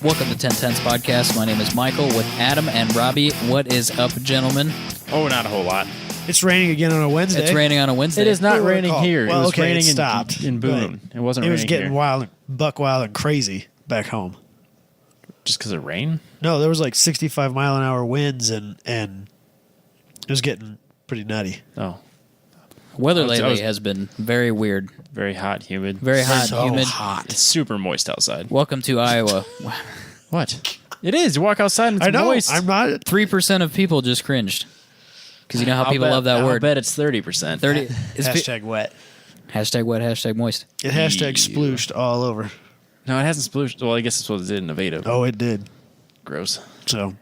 Welcome to 1010's podcast. My name is Michael with Adam and Robbie. What is up, gentlemen? Oh, not a whole lot. It's raining again on a Wednesday. It's raining on a Wednesday. It is not raining here. Well, it was okay, raining it stopped, in Boone. It wasn't It raining was getting here. buck wild and crazy back home. Just because of rain? No, there was like 65-mile-an-hour winds, and it was getting pretty nutty. Oh. Weather I was- lately has been very weird. Very hot, humid. Very hot, So humid. hot. It's super moist outside. Welcome to Iowa. What? It is. You walk outside and it's I know. moist. I'm not. 3% of people just cringed. Because you know how people love that I'll word. bet it's 30%. 30. It's Hashtag wet. hashtag wet, hashtag moist. It hashtag splooshed all over. No, it hasn't splooshed. Well, I guess it's what it did in Nevada. Oh, it did. Gross. So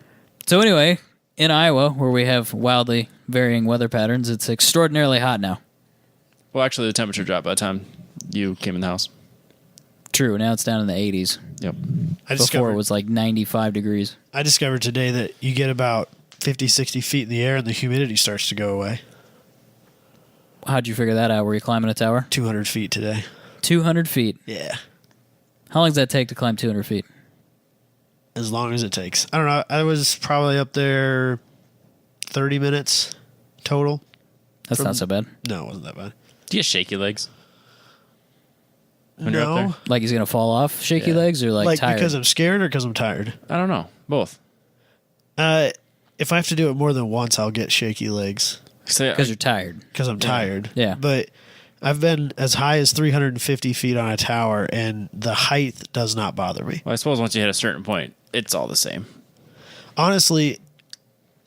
So anyway, in Iowa, where we have wildly varying weather patterns, it's extraordinarily hot now. Well, actually, the temperature dropped by the time you came in the house. True, now it's down in the 80s. Yep. Before it was like 95 degrees. I discovered today that you get about 50, 60 feet in the air and the humidity starts to go away. How'd you figure that out? Were you climbing a tower? 200 feet today. 200 feet. Yeah. How long does that take to climb 200 feet? As long as it takes. I don't know. I was probably up there 30 minutes total. That's not so bad. No, it wasn't that bad. Do you have shaky legs? When you're up there? No. Like he's going to fall off shaky Yeah. legs or like tired? Because I'm scared or because I'm tired? I don't know. Both. If I have to do it more than once, I'll get shaky legs Because you're tired. because I'm tired. Yeah. But I've been as high as 350 feet on a tower, and the height does not bother me. Well, I suppose once you hit a certain point, it's all the same. Honestly,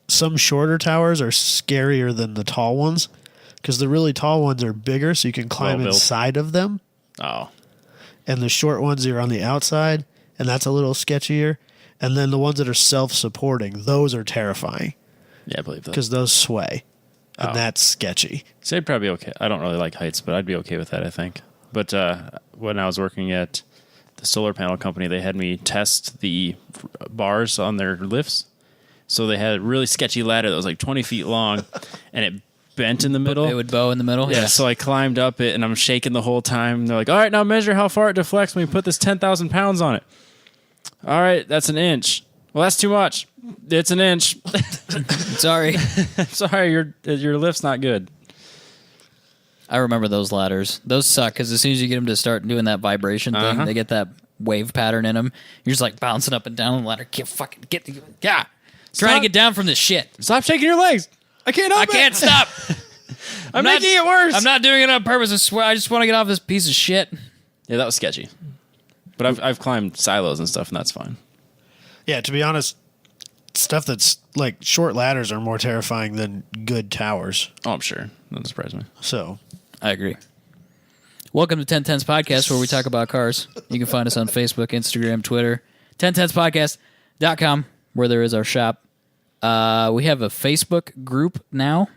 some shorter towers are scarier than the tall ones because the really tall ones are bigger, so you can climb Well-built. inside of them. Oh. And the short ones are on the outside, and that's a little sketchier. And then the ones that are self-supporting, those are terrifying Yeah, I believe that. because those sway, and Oh. that's sketchy. So I'd probably be okay. I don't really like heights, but I'd be okay with that, I think. But when I was working at the solar panel company, they had me test the bars on their lifts. So they had a really sketchy ladder that was like 20 feet long, and it bent in the middle. It would bow in the middle. Yeah, so I climbed up it, and I'm shaking the whole time. They're like, all right, now measure how far it deflects when we put this 10,000 pounds on it. All right, that's an inch. Well, that's too much. It's an inch. Sorry. Sorry, your lift's not good. I remember those ladders. Those suck because as soon as you get them to start doing that vibration thing, they get that wave pattern in them. You're just like bouncing up and down the ladder. Yeah. Trying to get down from this shit. Stop shaking your legs. I can't help I it. can't stop. I'm not- making it worse. I'm not doing it on purpose. I swear. I just want to get off this piece of shit. Yeah, that was sketchy. But I've climbed silos and stuff, and that's fine. Yeah, to be honest, stuff that's like short ladders are more terrifying than good towers. Oh, I'm sure. That doesn't surprise me. So, I agree. Welcome to 1010's podcast where we talk about cars. You can find us on Facebook, Instagram, Twitter, 1010spodcast.com where there is our shop. We have a Facebook group now.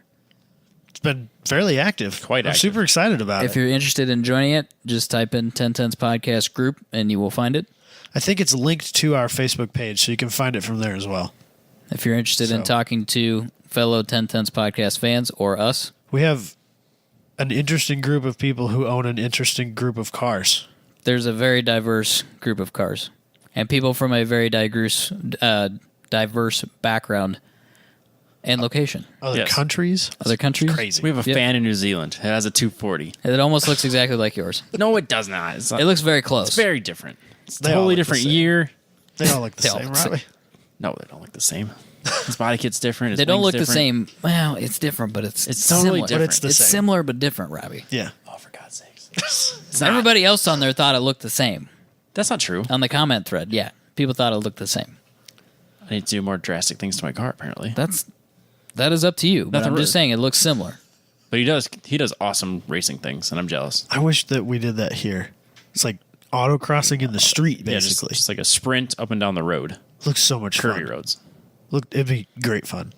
it's been fairly active. Quite I'm active. super excited about If it. you're interested in joining it, just type in 1010's podcast group and you will find it. I think it's linked to our Facebook page, so you can find it from there as well. If you're interested in So- talking to fellow 1010's podcast fans or us, We have an interesting group of people who own an interesting group of cars. there's a very diverse group of cars and people from a very diverse background and location. Other Yes. countries? Other countries? Crazy. We have a Yep. fan in New Zealand. It has a 240. It almost looks exactly like yours. No, it does not. It's not. It looks very close. It's very different. It's a They all totally look the different same. year. They all look the They all same, look the Robbie. No, they don't look the same. His body kit's different. His They don't wing's look the different. same. Well, it's different, but it's totally similar. different. But it's the It's same. similar but different, Robbie. Yeah. Oh, for God's sakes. It's not. Everybody else on there thought it looked the same. That's not true. On the comment thread, yeah. People thought it looked the same. I need to do more drastic things to my car, apparently. That is up to you. But Nothing I'm really. just saying it looks similar. But he does awesome racing things, and I'm jealous. I wish that we did that here. It's like autocrossing in the street, Yeah, basically. just like a sprint up and down the road. Looks so much Curvy fun. roads. Look, it'd be great fun.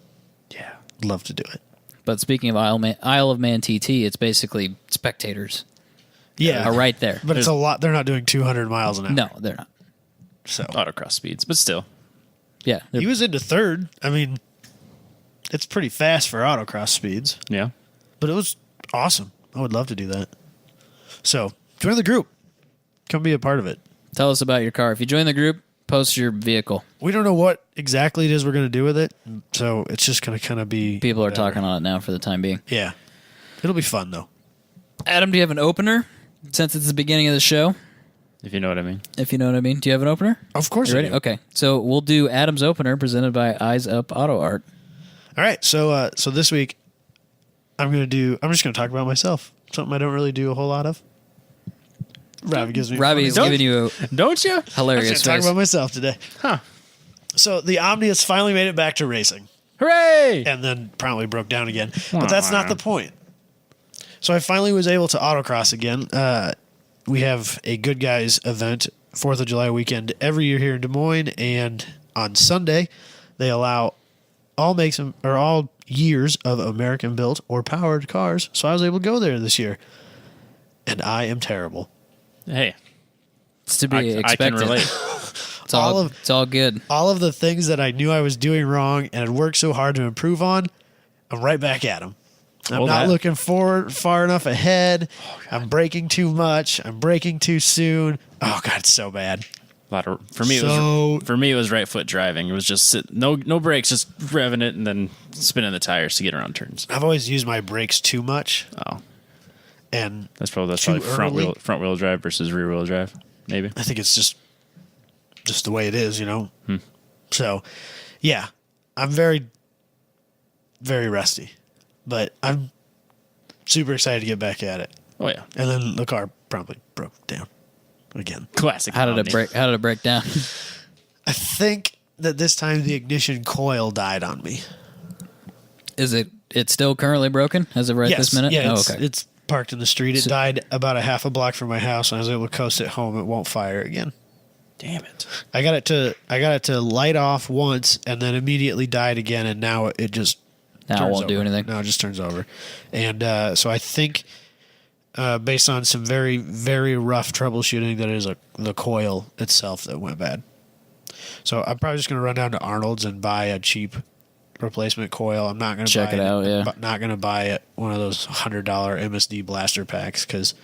Yeah. Love to do it. But speaking of Isle of Man TT, it's basically spectators Yeah. are right there. But it's a lot. They're not doing 200 miles an hour. No, they're not. So Autocross speeds, but still. Yeah. he was into third. I mean, it's pretty fast for autocross speeds, Yeah. but it was awesome. I would love to do that. So join the group. Come be a part of it. Tell us about your car. If you join the group, post your vehicle. We don't know what exactly it is we're going to do with it, so it's just going to kind of be... People are whatever. talking on it now for the time being. Yeah. It'll be fun, though. Adam, do you have an opener? Since it's the beginning of the show. If you know what I mean. If you know what I mean. Do you have an opener? Of course You I ready? do. Okay. So we'll do Adam's opener presented by Eyes Up Auto Art. All right, so this week, I'm just going to talk about myself. Something I don't really do a whole lot of. Robbie's giving you a Don't you? hilarious talk face. about myself today. Huh. So the Omni has finally made it back to racing, Hooray! and then promptly broke down again. But that's not the point. So I finally was able to autocross again. We have a Good Guys event, 4th of July weekend, every year here in Des Moines, and on Sunday they allow all years of American-built or powered cars. So I was able to go there this year, and I am terrible. Hey, It's to be I expected. can relate. It's all good. All of the things that I knew I was doing wrong and had worked so hard to improve on, I'm right back at them. I'm not looking forward far enough ahead. I'm braking too much. I'm braking too soon. Oh God, it's so bad. For me, it was right foot driving. It was just no brakes, just revving it and then spinning the tires to get around turns. I've always used my brakes too much, Oh, and that's probably Too early? front wheel drive versus rear wheel drive. Maybe. I think it's just the way it is, you know. So, yeah, I'm very, very rusty, but I'm super excited to get back at it. Oh yeah, And then the car promptly broke down again. classic. How did Omni. it break? How did it break down? I think that this time the ignition coil died on me. Is it's still currently broken as of this minute? Yeah, Oh, it's, okay. it's parked in the street. It died about a half a block from my house, and I was able to coast it home. It won't fire again. Damn it! I got it to light off once, and then immediately died again, and now it just Now it turns won't do over. anything. Now it just turns over, and so I think, based on some very very rough troubleshooting, that it is the coil itself that went bad. So I'm probably just going to run down to Arnold's and buy a cheap replacement coil. I'm not going to Check it out, yeah. Not going to buy one of those $100 MSD blaster packs because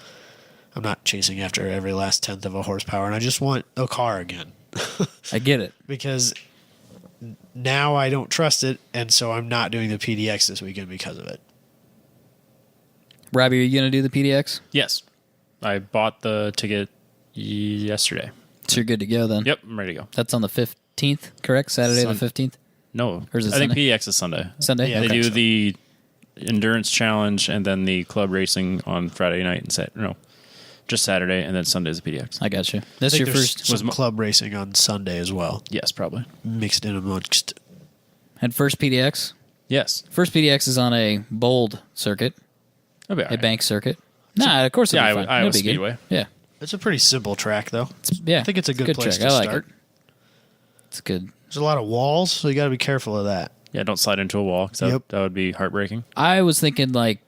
I'm not chasing after every last tenth of a horsepower, and I just want a car again. I get it. Because now I don't trust it, and so I'm not doing the PDX this weekend because of it. Robbie, are you going to do the PDX? Yes, I bought the ticket yesterday. So you're good to go then. Yep, I'm ready to go. That's on the 15th, correct? Saturday the 15th? No, Or is it I think Sunday? PDX is Sunday. Sunday? Yeah, They Okay. do the endurance challenge and then the club racing on Friday night and just Saturday, and then Sunday's the PDX. I got you. I That's think your there's first. some club racing on Sunday as well, Yes, probably. mixed in amongst. And first PDX? Yes. First PDX is on a bold circuit, That'll be all a right. bank circuit. Nah, of course it'll Yeah, be fine. Iowa It'll be good. Speedway. Yeah. It's a pretty simple track, though. Yeah. I think it's a good place track. to I like start. it. It's good. There's a lot of walls, so you got to be careful of that. Yeah, don't slide into a wall because Yep. that would be heartbreaking. I was thinking, like,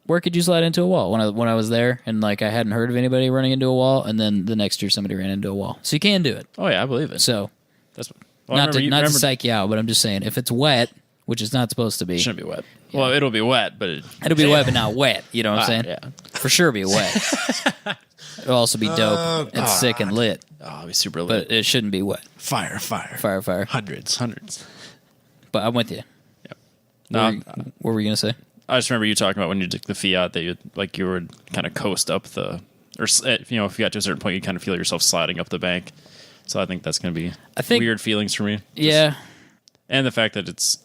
where could you slide into a wall when I was there, and like I hadn't heard of anybody running into a wall, and then the next year somebody ran into a wall. So you can do it. Oh yeah, I believe it. So That's not to psych you out, but I'm just saying if it's wet, which it's not supposed to be, It shouldn't be wet. Well, it'll be wet, but it'll be wet, but not wet. You know what I'm saying? Yeah. For sure, be wet. It'll also be dope and sick and lit, Oh, it'll be super lit. but it shouldn't be wet. Fire. Fire. Hundreds. But I'm with you. No, What were you gonna say? I just remember you talking about when you took the Fiat that you would kind of coast up if you got to a certain point, you kind of feel yourself sliding up the bank. So I think that's going to be weird feelings for me. Yeah. And the fact that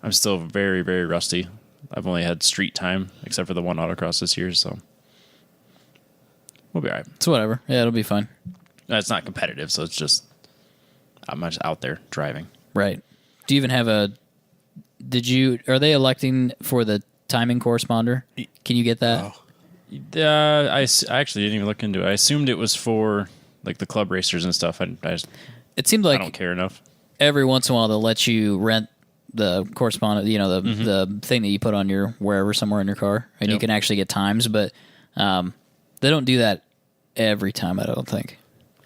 I'm still very, very rusty. I've only had street time except for the one autocross this year, so we'll be all right. It's whatever. Yeah, it'll be fine. It's not competitive, so it's just I'm just out there driving. Right. Do you even have are they electing for the timing corresponder? Can you get that? I actually didn't even look into it. I assumed it was for like the club racers and stuff. It seemed I like don't care enough. every once in a while they'll let you rent the correspondent, the thing that you put on your wherever somewhere in your car, and you Yep. can actually get times, but they don't do that every time, I don't think.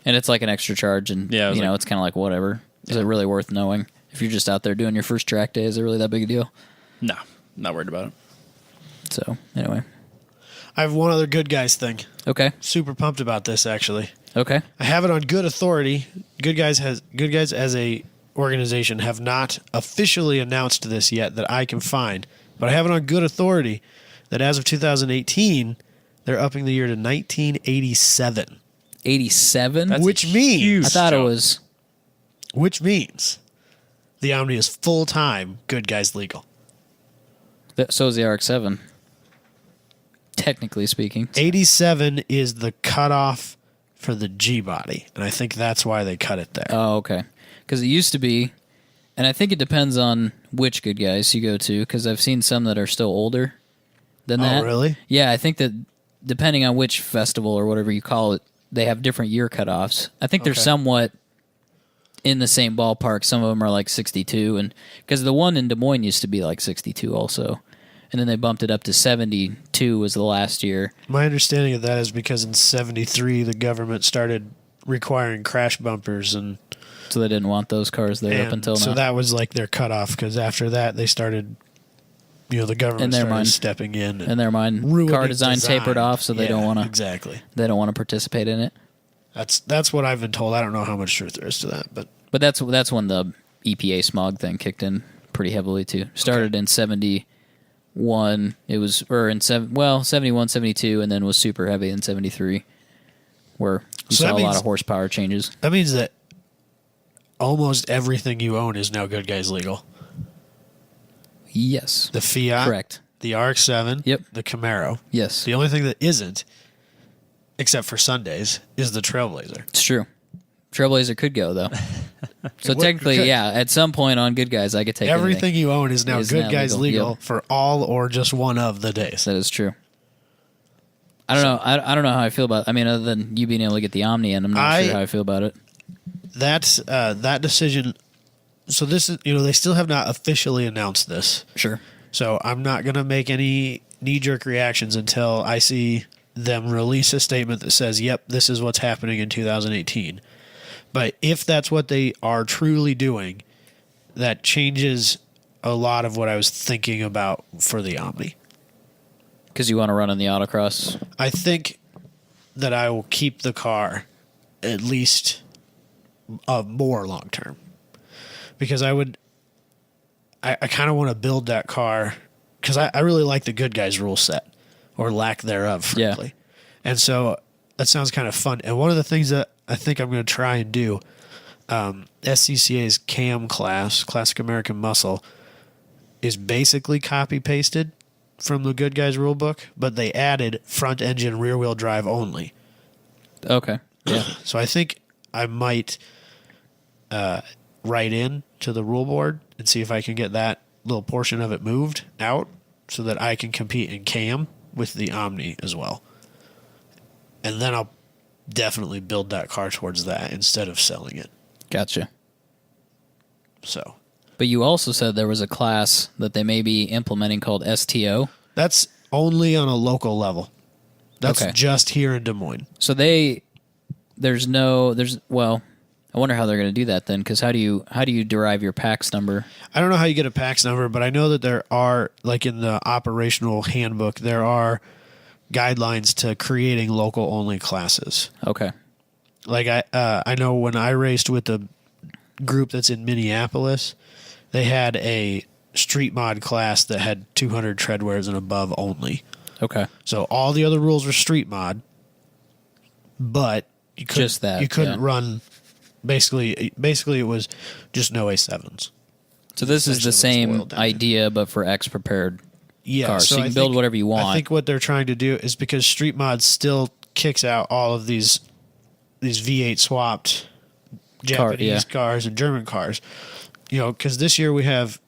And it's like an extra charge, and it's kind of like whatever. Is it really worth knowing? If you're just out there doing your first track day, is it really that big a deal? No, not worried about it. So anyway, I have one other Good Guys thing. okay, Super pumped about this, actually. Okay. I have it on good authority. Good Guys as a organization have not officially announced this yet that I can find, but I have it on good authority that as of 2018, they're upping the year to 1987. 87? That's Which a means- huge I thought it jump. was... Which means the Omni is full-time Good Guys legal. So is the RX-7. Technically speaking. 87 is the cutoff for the G-body, and I think that's why they cut it there. Oh, okay. Because it used to be, and I think it depends on which Good Guys you go to, because I've seen some that are still older than that. Oh, really? Yeah, I think that depending on which festival or whatever you call it, they have different year cutoffs. I think they're Okay. somewhat in the same ballpark. Some of them are like 62, and because the one in Des Moines used to be like 62 also. And then they bumped it up to 72 was the last year. My understanding of that is because in 73, the government started requiring crash bumpers, and So they didn't want those cars there up until so now. that was like their cutoff, because after that, they started, the government In their started mind. stepping in. In their mind, ruining car design tapered off, so they Yeah, don't want to. Exactly. They don't want to participate in it. That's what I've been told. I don't know how much truth there is to that, but But that's when the EPA smog thing kicked in pretty heavily too. Started in 71. It was 71, 72, and then was super heavy in 73, where you So that saw a lot means- of horsepower changes. that means that almost everything you own is now Good Guys legal. Yes, The Fiat, correct. the RX-7, Yep. the Camaro. Yes, The only thing that isn't, except for Sundays, is the Trailblazer. it's true. Trailblazer could go though. So What- technically, could- yeah, at some point on Good Guys, I could take Everything anything. you own is now Is Good now Guys legal, legal yep. for all or just one of the days. That is true. I don't know. I don't know how I feel about. I mean, other than you being able to get the Omni, and I'm not sure how I feel about it. That's that decision. So this is, they still have not officially announced this. Sure. So I'm not going to make any knee-jerk reactions until I see them release a statement that says, yep, this is what's happening in 2018. But if that's what they are truly doing, that changes a lot of what I was thinking about for the Omni. Because you want to run in the autocross. I think that I will keep the car at least more long term, because I kind of want to build that car, because I really like the Good Guys rule set, or lack thereof, frankly. Yeah. And so that sounds kind of fun. And one of the things that I think I'm going to try and do, SCCA's CAM class, Classic American Muscle, is basically copy pasted from the Good Guys rule book, but they added front engine rear wheel drive only. Okay. Yeah. So I think I might write in to the rule board and see if I can get that little portion of it moved out so that I can compete in CAM with the Omni as well. And then I'll definitely build that car towards that instead of selling it. Gotcha. So But you also said there was a class that they may be implementing called STO. that's only on a local level. That's Okay. just here in Des Moines. So I wonder how they're going to do that then, because how do you derive your PAX number? I don't know how you get a PAX number, but I know that there are, like in the operational handbook, there are guidelines to creating local only classes. Okay. Like I know when I raced with the group that's in Minneapolis, they had a street mod class that had 200 treadwears and above only. Okay. So all the other rules were street mod, but you couldn't, Just that, you couldn't yeah. run. Basically, it was just no A7s. So this is the Essentially what's same boiled down to. idea, but for X prepared Yeah, cars. So you I can build think- whatever you want. I think what they're trying to do is, because Street Mod still kicks out all of these V8 swapped Japanese cars and German cars. Because this year we have,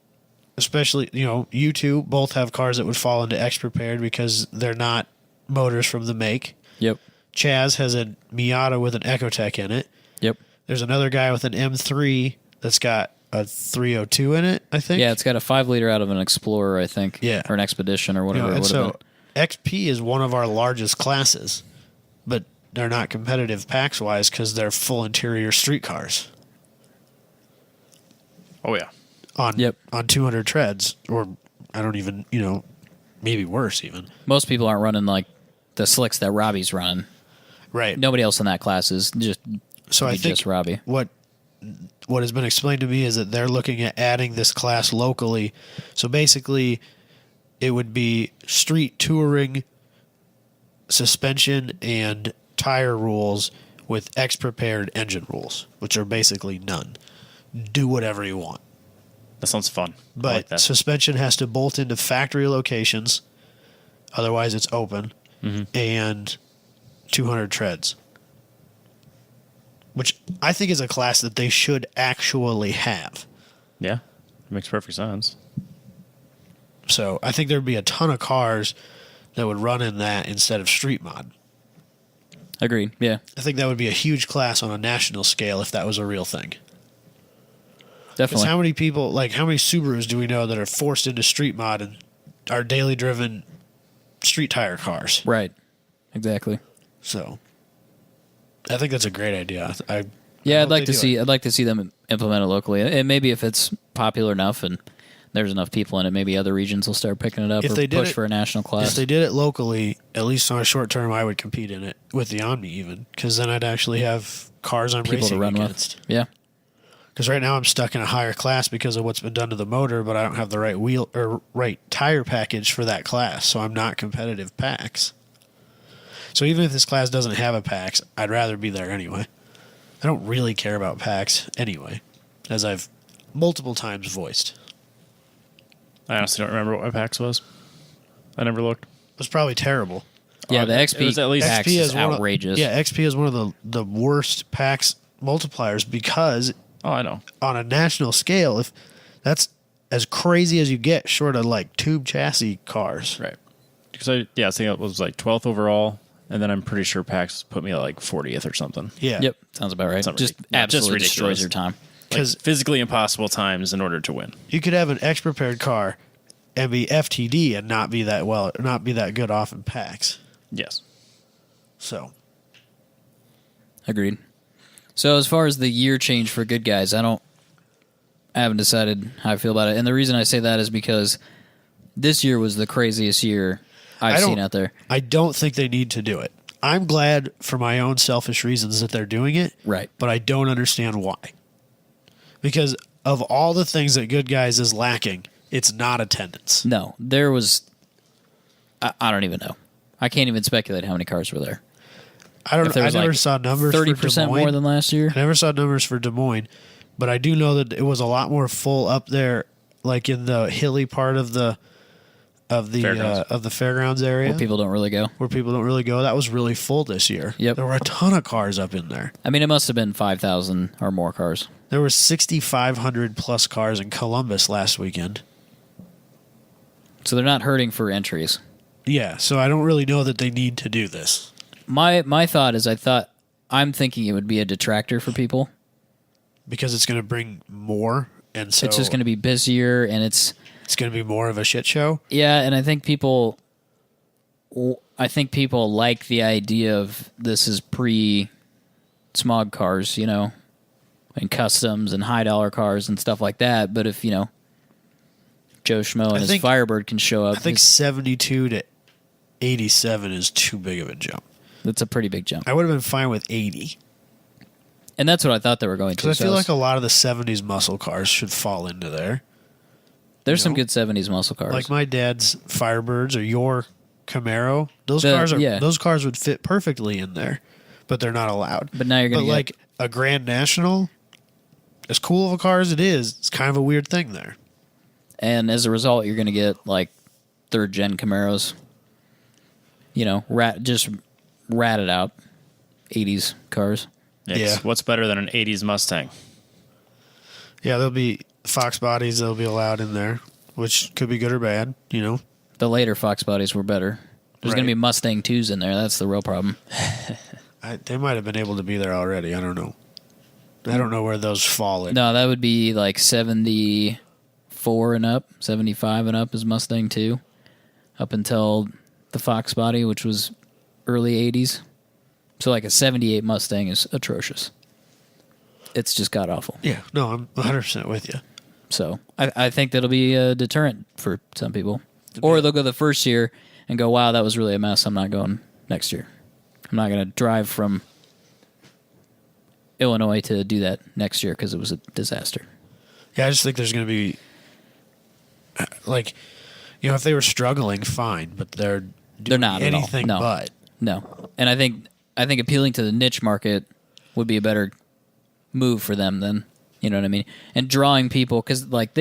especially, you two both have cars that would fall into X prepared because they're not motors from the make. Yep. Chaz has a Miata with an Ecotec in it. Yep. There's another guy with an M3 that's got a 302 in it, I think. Yeah, it's got a 5-liter out of an Explorer, I think. Yeah. Or an Expedition or whatever it And would have so XP is one of our largest classes, but they're not competitive PAX wise because they're full interior street cars Oh yeah. on 200 treads, or I don't even, maybe worse even. been. Most people aren't running like the slicks that Robbie's running. Right. Nobody else in that class is just. So I think just Robbie. What has been explained to me is that they're looking at adding this class locally. So basically, it would be street touring, suspension, and tire rules with X-prepared engine rules, which are basically none. Do whatever you want. That sounds fun. But I like that. suspension has to bolt into factory locations. Otherwise, it's open. And 200 treads. Which I think is a class that they should actually have. Yeah, it makes perfect sense. So I think there'd be a ton of cars that would run in that instead of street mod. Agreed. Yeah. I think that would be a huge class on a national scale if that was a real thing. Because Definitely. how many people, like how many Subarus do we know that are forced into street mod and are daily driven street tire cars? Right. Exactly. So I think that's a great idea. Yeah, I I'd like hope to they do see. it. I'd like to see them implement it locally, and maybe if it's popular enough and there's enough people in it, maybe other regions will start picking it up If or they did push it- for a national class. If they did it locally, at least on a short term, I would compete in it with the Omni even, because then I'd actually have cars I'm People to racing run against. with. Yeah. Because right now I'm stuck in a higher class because of what's been done to the motor, but I don't have the right wheel or right tire package for that class, so I'm not competitive packs. So even if this class doesn't have a PAX, I'd rather be there anyway. I don't really care about PAX anyway, as I've multiple times voiced. I honestly don't remember what my PAX was. I never looked. It was probably terrible. Yeah, the it XP was at least- PAX XP is is one of- outrageous. Yeah, XP is one of the worst PAX multipliers because Oh, I know. on a national scale, if that's as crazy as you get short of like tube chassis cars. Right. Because I think it was like 12th overall, and then I'm pretty sure PAX put me at like 40th or something. Yeah. Yep. Sounds about right. Something Just ridiculous. Yeah, just absolutely destroys ridiculous. your time. Like 'Cause- physically impossible times in order to win. You could have an X prepared car and be FTD and not be that good off in PAX. Yes. So Agreed. So as far as the year change for good guys, I haven't decided how I feel about it. And the reason I say that is because this year was the craziest year I've seen out there. I don't think they need to do it. I'm glad for my own selfish reasons that they're doing it. Right. But I don't understand why. Because of all the things that Good Guys is lacking, it's not attendance. No, there was. I don't even know. I can't even speculate how many cars were there. I don't. If there I was never like saw numbers. 30% more than last year. I never saw numbers for Des Moines, but I do know that it was a lot more full up there, like in the hilly part of the fairgrounds area Where people don't really go. where people don't really go. That was really full this year. Yep. There were a ton of cars up in there. I mean, it must have been 5,000 or more cars. There were 6,500 plus cars in Columbus last weekend. So they're not hurting for entries. Yeah, so I don't really know that they need to do this. My thought is I'm thinking it would be a detractor for people. Because it's going to bring more, and so It's just going to be busier, and it's going to be more of a shit show. yeah. And I think people like the idea of this is pre-smog cars, and customs and high dollar cars and stuff like that. But if Joe Schmo and his think- Firebird can show up, I think 72 to 87 is too big of a jump. that's a pretty big jump. I would have been fine with 80. And that's what I thought they were going to. Because I feel like a lot of the 70s muscle cars should fall into there. there's some know, good 70s muscle cars. Like my dad's Firebirds or your Camaro. Those Yeah. those cars would fit perfectly in there, but they're not allowed. But now you're going to But like a Grand National, as cool of a car as it is, it's kind of a weird thing there. and as a result, you're going to get like third gen Camaros. Just ratted out 80s cars. Yeah. What's better than an 80s Mustang? Yeah, there'll be Fox bodies that'll be allowed in there, which could be good or bad, The later Fox bodies were better. There's going to Right. be Mustang 2s in there. That's the real problem. They might have been able to be there already. I don't know. I don't know where those fall in. No, that would be like 74 and up, 75 and up is Mustang 2, up until the Fox body, which was early 80s. So like a 78 Mustang is atrocious. It's just god awful. Yeah, no, I'm 100% with you. So I think that'll be a deterrent for some people. Or they'll go the first year and go, wow, that was really a mess. I'm not going next year. I'm not going to drive from Illinois to do that next year because it was a disaster. Yeah, I just think there's going to be, like, if they were struggling, fine, but they're not anything at all. but. No. And I think appealing to the niche market would be a better move for them than, you know what I mean? And drawing people, because like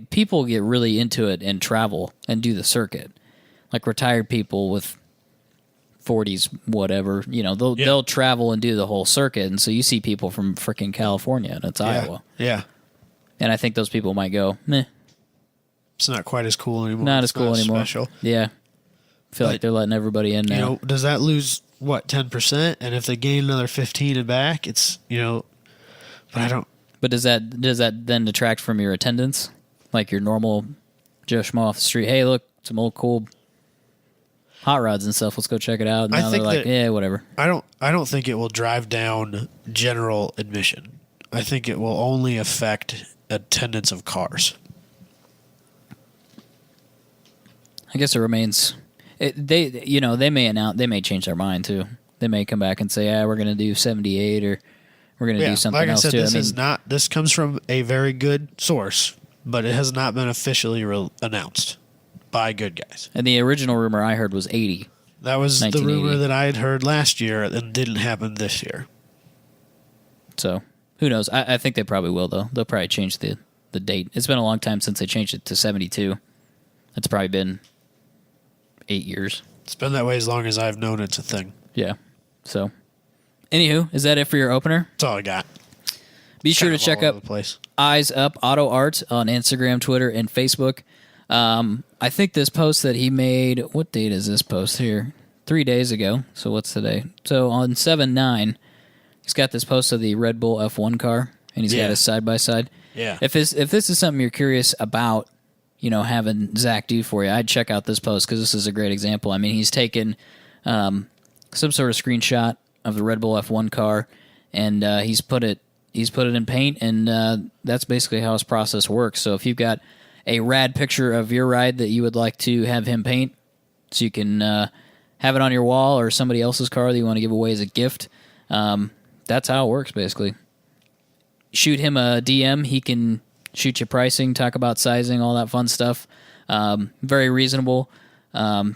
people get really into it and travel and do the circuit. Like retired people with 40s, whatever, they'll travel and do the whole circuit. And so you see people from freaking California and it's Iowa. Yeah. And I think those people might go, meh. It's not quite as cool anymore. Not as cool anymore. Special. Yeah. Feel like they're letting everybody in now. Does that lose, 10%? And if they gain another 15 and back, it's, but I don't. But does that then detract from your attendance? Like your normal Joe Schmo off the street, hey, look, some old cool hot rods and stuff. Let's go check it out. And now they're like, yeah, whatever. I don't think it will drive down general admission. I think it will only affect attendance of cars. I guess it remains. They may change their mind too. They may come back and say, yeah, we're going to do 78 or we're going to do something else too. This comes from a very good source, but it has not been officially announced by good guys. And the original rumor I heard was 80. That was the rumor that I had heard last year and didn't happen this year. So who knows? I think they probably will, though. They'll probably change the date. It's been a long time since they changed it to 72. It's probably been 8 years. It's been that way as long as I've known it's a thing. Yeah. So, anywho, is that it for your opener? That's all I got. Be sure to check out Eyes Up Auto Art on Instagram, Twitter, and Facebook. I think this post that he made, what date is this post here? 3 days ago. So what's today? So on 7/9, he's got this post of the Red Bull F1 car, and he's got his side-by-side. Yeah. If this is something you're curious about, having Zach do for you, I'd check out this post because this is a great example. I mean, he's taken some sort of screenshot of the Red Bull F1 car, and he's put it in paint, and that's basically how his process works. So if you've got a rad picture of your ride that you would like to have him paint, so you can have it on your wall or somebody else's car that you want to give away as a gift, that's how it works, basically. Shoot him a DM. He can shoot you pricing, talk about sizing, all that fun stuff. Very reasonable.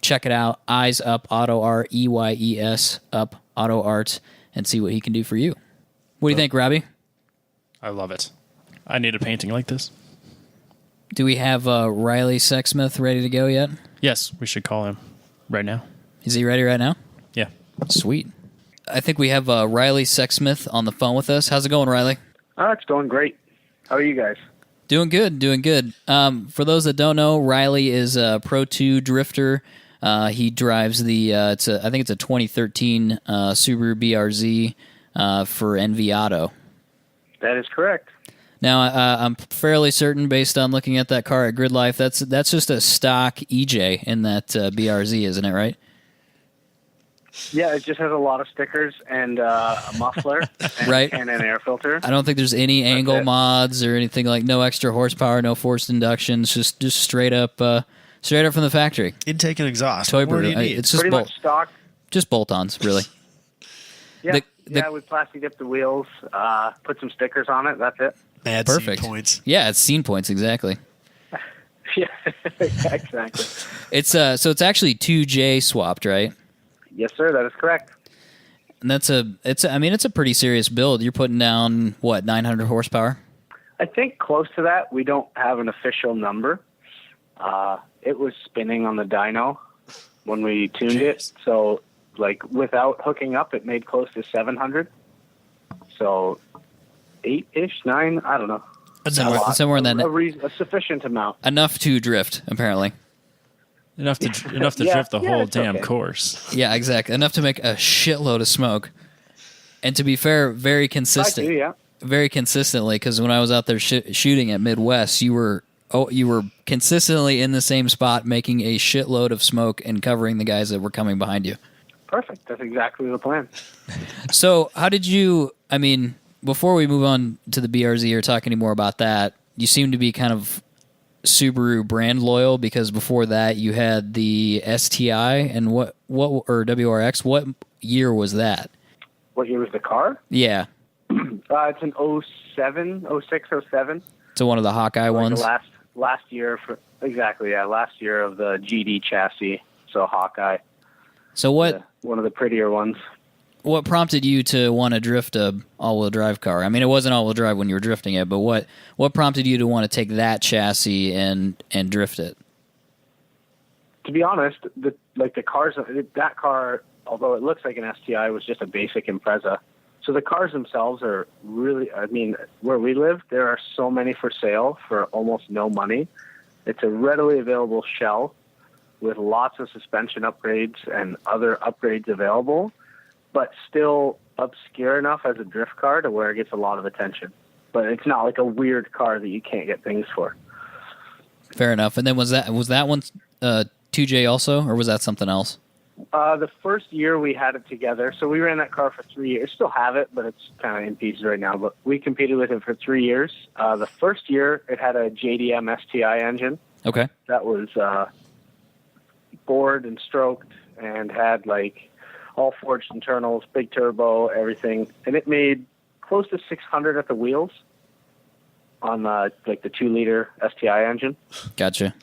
Check it out. Eyes Up Auto Art, EYES Up Auto Art, and see what he can do for you. What do you think, Robbie? I love it. I need a painting like this. Do we have Riley Sexsmith ready to go yet? Yes, we should call him right now. Is he ready right now? Yeah. Sweet. I think we have Riley Sexsmith on the phone with us. How's it going, Riley? It's going great. How are you guys? Doing good. For those that don't know, Riley is a Pro 2 drifter. He drives I think it's a 2013 Subaru BRZ for NV Auto. That is correct. Now, I'm fairly certain, based on looking at that car at Grid Life, that's just a stock EJ in that BRZ, isn't it, right? Yeah, it just has a lot of stickers and a muffler right. and an air filter. I don't think there's any angle mods or anything, like no extra horsepower, no forced inductions, just straight up from the factory. Intake and exhaust. Toy Bird. It's just pretty much stock. Just bolt-ons, really. Yeah, we plastic dipped the wheels, put some stickers on it. That's it. Perfect. Scene points. Yeah, it's scene points, exactly. Yeah, exactly. It's so it's actually 2J swapped, right? Yes, sir. That is correct. And it's a pretty serious build. You're putting down what, 900 horsepower? I think close to that. We don't have an official number. It was spinning on the dyno when we tuned it. So, without hooking up, it made close to 700. So, 8-ish, 9. I don't know. Somewhere in that. A sufficient amount. Enough to drift, apparently. Enough to drift the whole damn course. Yeah, exactly. Enough to make a shitload of smoke. And to be fair, very consistent. I do, yeah. Very consistently, because when I was out there shooting at Midwest, you were consistently in the same spot, making a shitload of smoke and covering the guys that were coming behind you. Perfect. That's exactly the plan. So, how did you? I mean, before we move on to the BRZ or talk any more about that, you seem to be kind of Subaru brand loyal, because before that you had the STI and what or WRX. year was that? What year was the car? Yeah. It's an 07, 06, 07. So one of the Hawkeye ones? The last year, last year of the GD chassis, so Hawkeye. So what? One of the prettier ones. What prompted you to want to drift a all-wheel drive car? I mean, it wasn't all-wheel drive when you were drifting it, but what prompted you to want to take that chassis and drift it? To be honest, that car, although it looks like an STI, was just a basic Impreza. So the cars themselves are really, I mean, where we live, there are so many for sale for almost no money. It's a readily available shell with lots of suspension upgrades and other upgrades available, but still obscure enough as a drift car to where it gets a lot of attention. But it's not like a weird car that you can't get things for. Fair enough. And then was that one 2J also, or was that something else? The first year we had it together, so we ran that car for 3 years. Still have it, but it's kind of in pieces right now. But we competed with it for 3 years. The first year, it had a JDM STI engine. Okay. That was bored and stroked and had like all forged internals, big turbo, everything. And it made close to 600 at the wheels on like the 2-liter STI engine. Gotcha.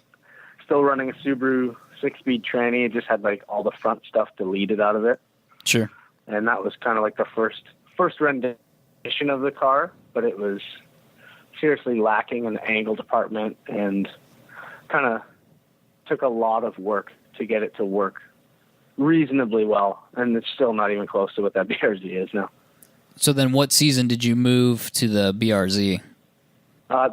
Still running a Subaru 6-speed tranny. It just had like all the front stuff deleted out of it. Sure. And that was kind of like the first rendition of the car, but it was seriously lacking in the angle department and kind of took a lot of work to get it to work reasonably well. And it's still not even close to what that BRZ is now. So then what season did you move to the BRZ?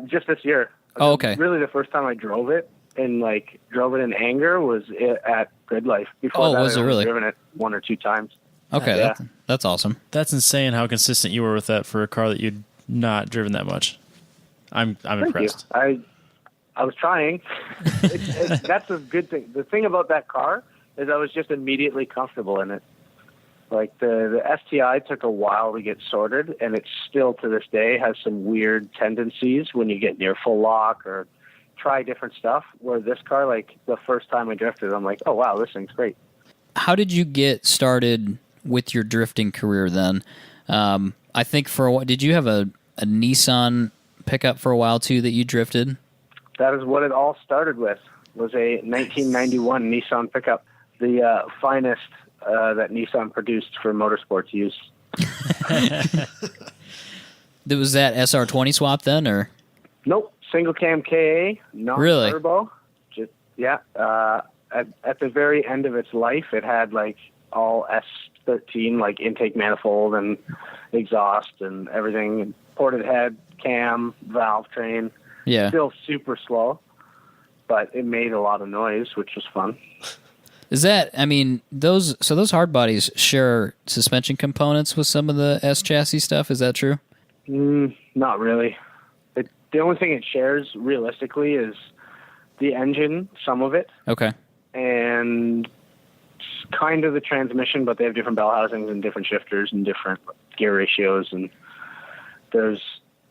Just this year. Oh, okay. Really the first time I drove it and drove it in anger was at Grid Life. Before that, was it really? I'd driven it 1 or 2 times. Okay, yeah. That's awesome. That's insane how consistent you were with that for a car that you'd not driven that much. I'm impressed. You. I was trying. That's a good thing. The thing about that car is I was just immediately comfortable in it. Like the STI took a while to get sorted, and it still to this day has some weird tendencies when you get near full lock or try different stuff. Where this car, like the first time I drifted, I'm like, oh wow, this thing's great. How did you get started with your drifting career then? I think for a while, did you have a Nissan pickup for a while too that you drifted? That is what it all started with, was a 1991 Nissan pickup, the finest that Nissan produced for motorsports use. Was that SR20 swap then, or? Nope, single cam KA, not really? Turbo. Just yeah. At the very end of its life, it had like all S13 like intake manifold and exhaust and everything, ported head, cam, valve train. Yeah. Still super slow, but it made a lot of noise, which was fun. Is that, I mean, those hard bodies share suspension components with some of the S chassis stuff? Is that true? Not really. The only thing it shares realistically is the engine, some of it. Okay. And kind of the transmission, but they have different bell housings and different shifters and different gear ratios. And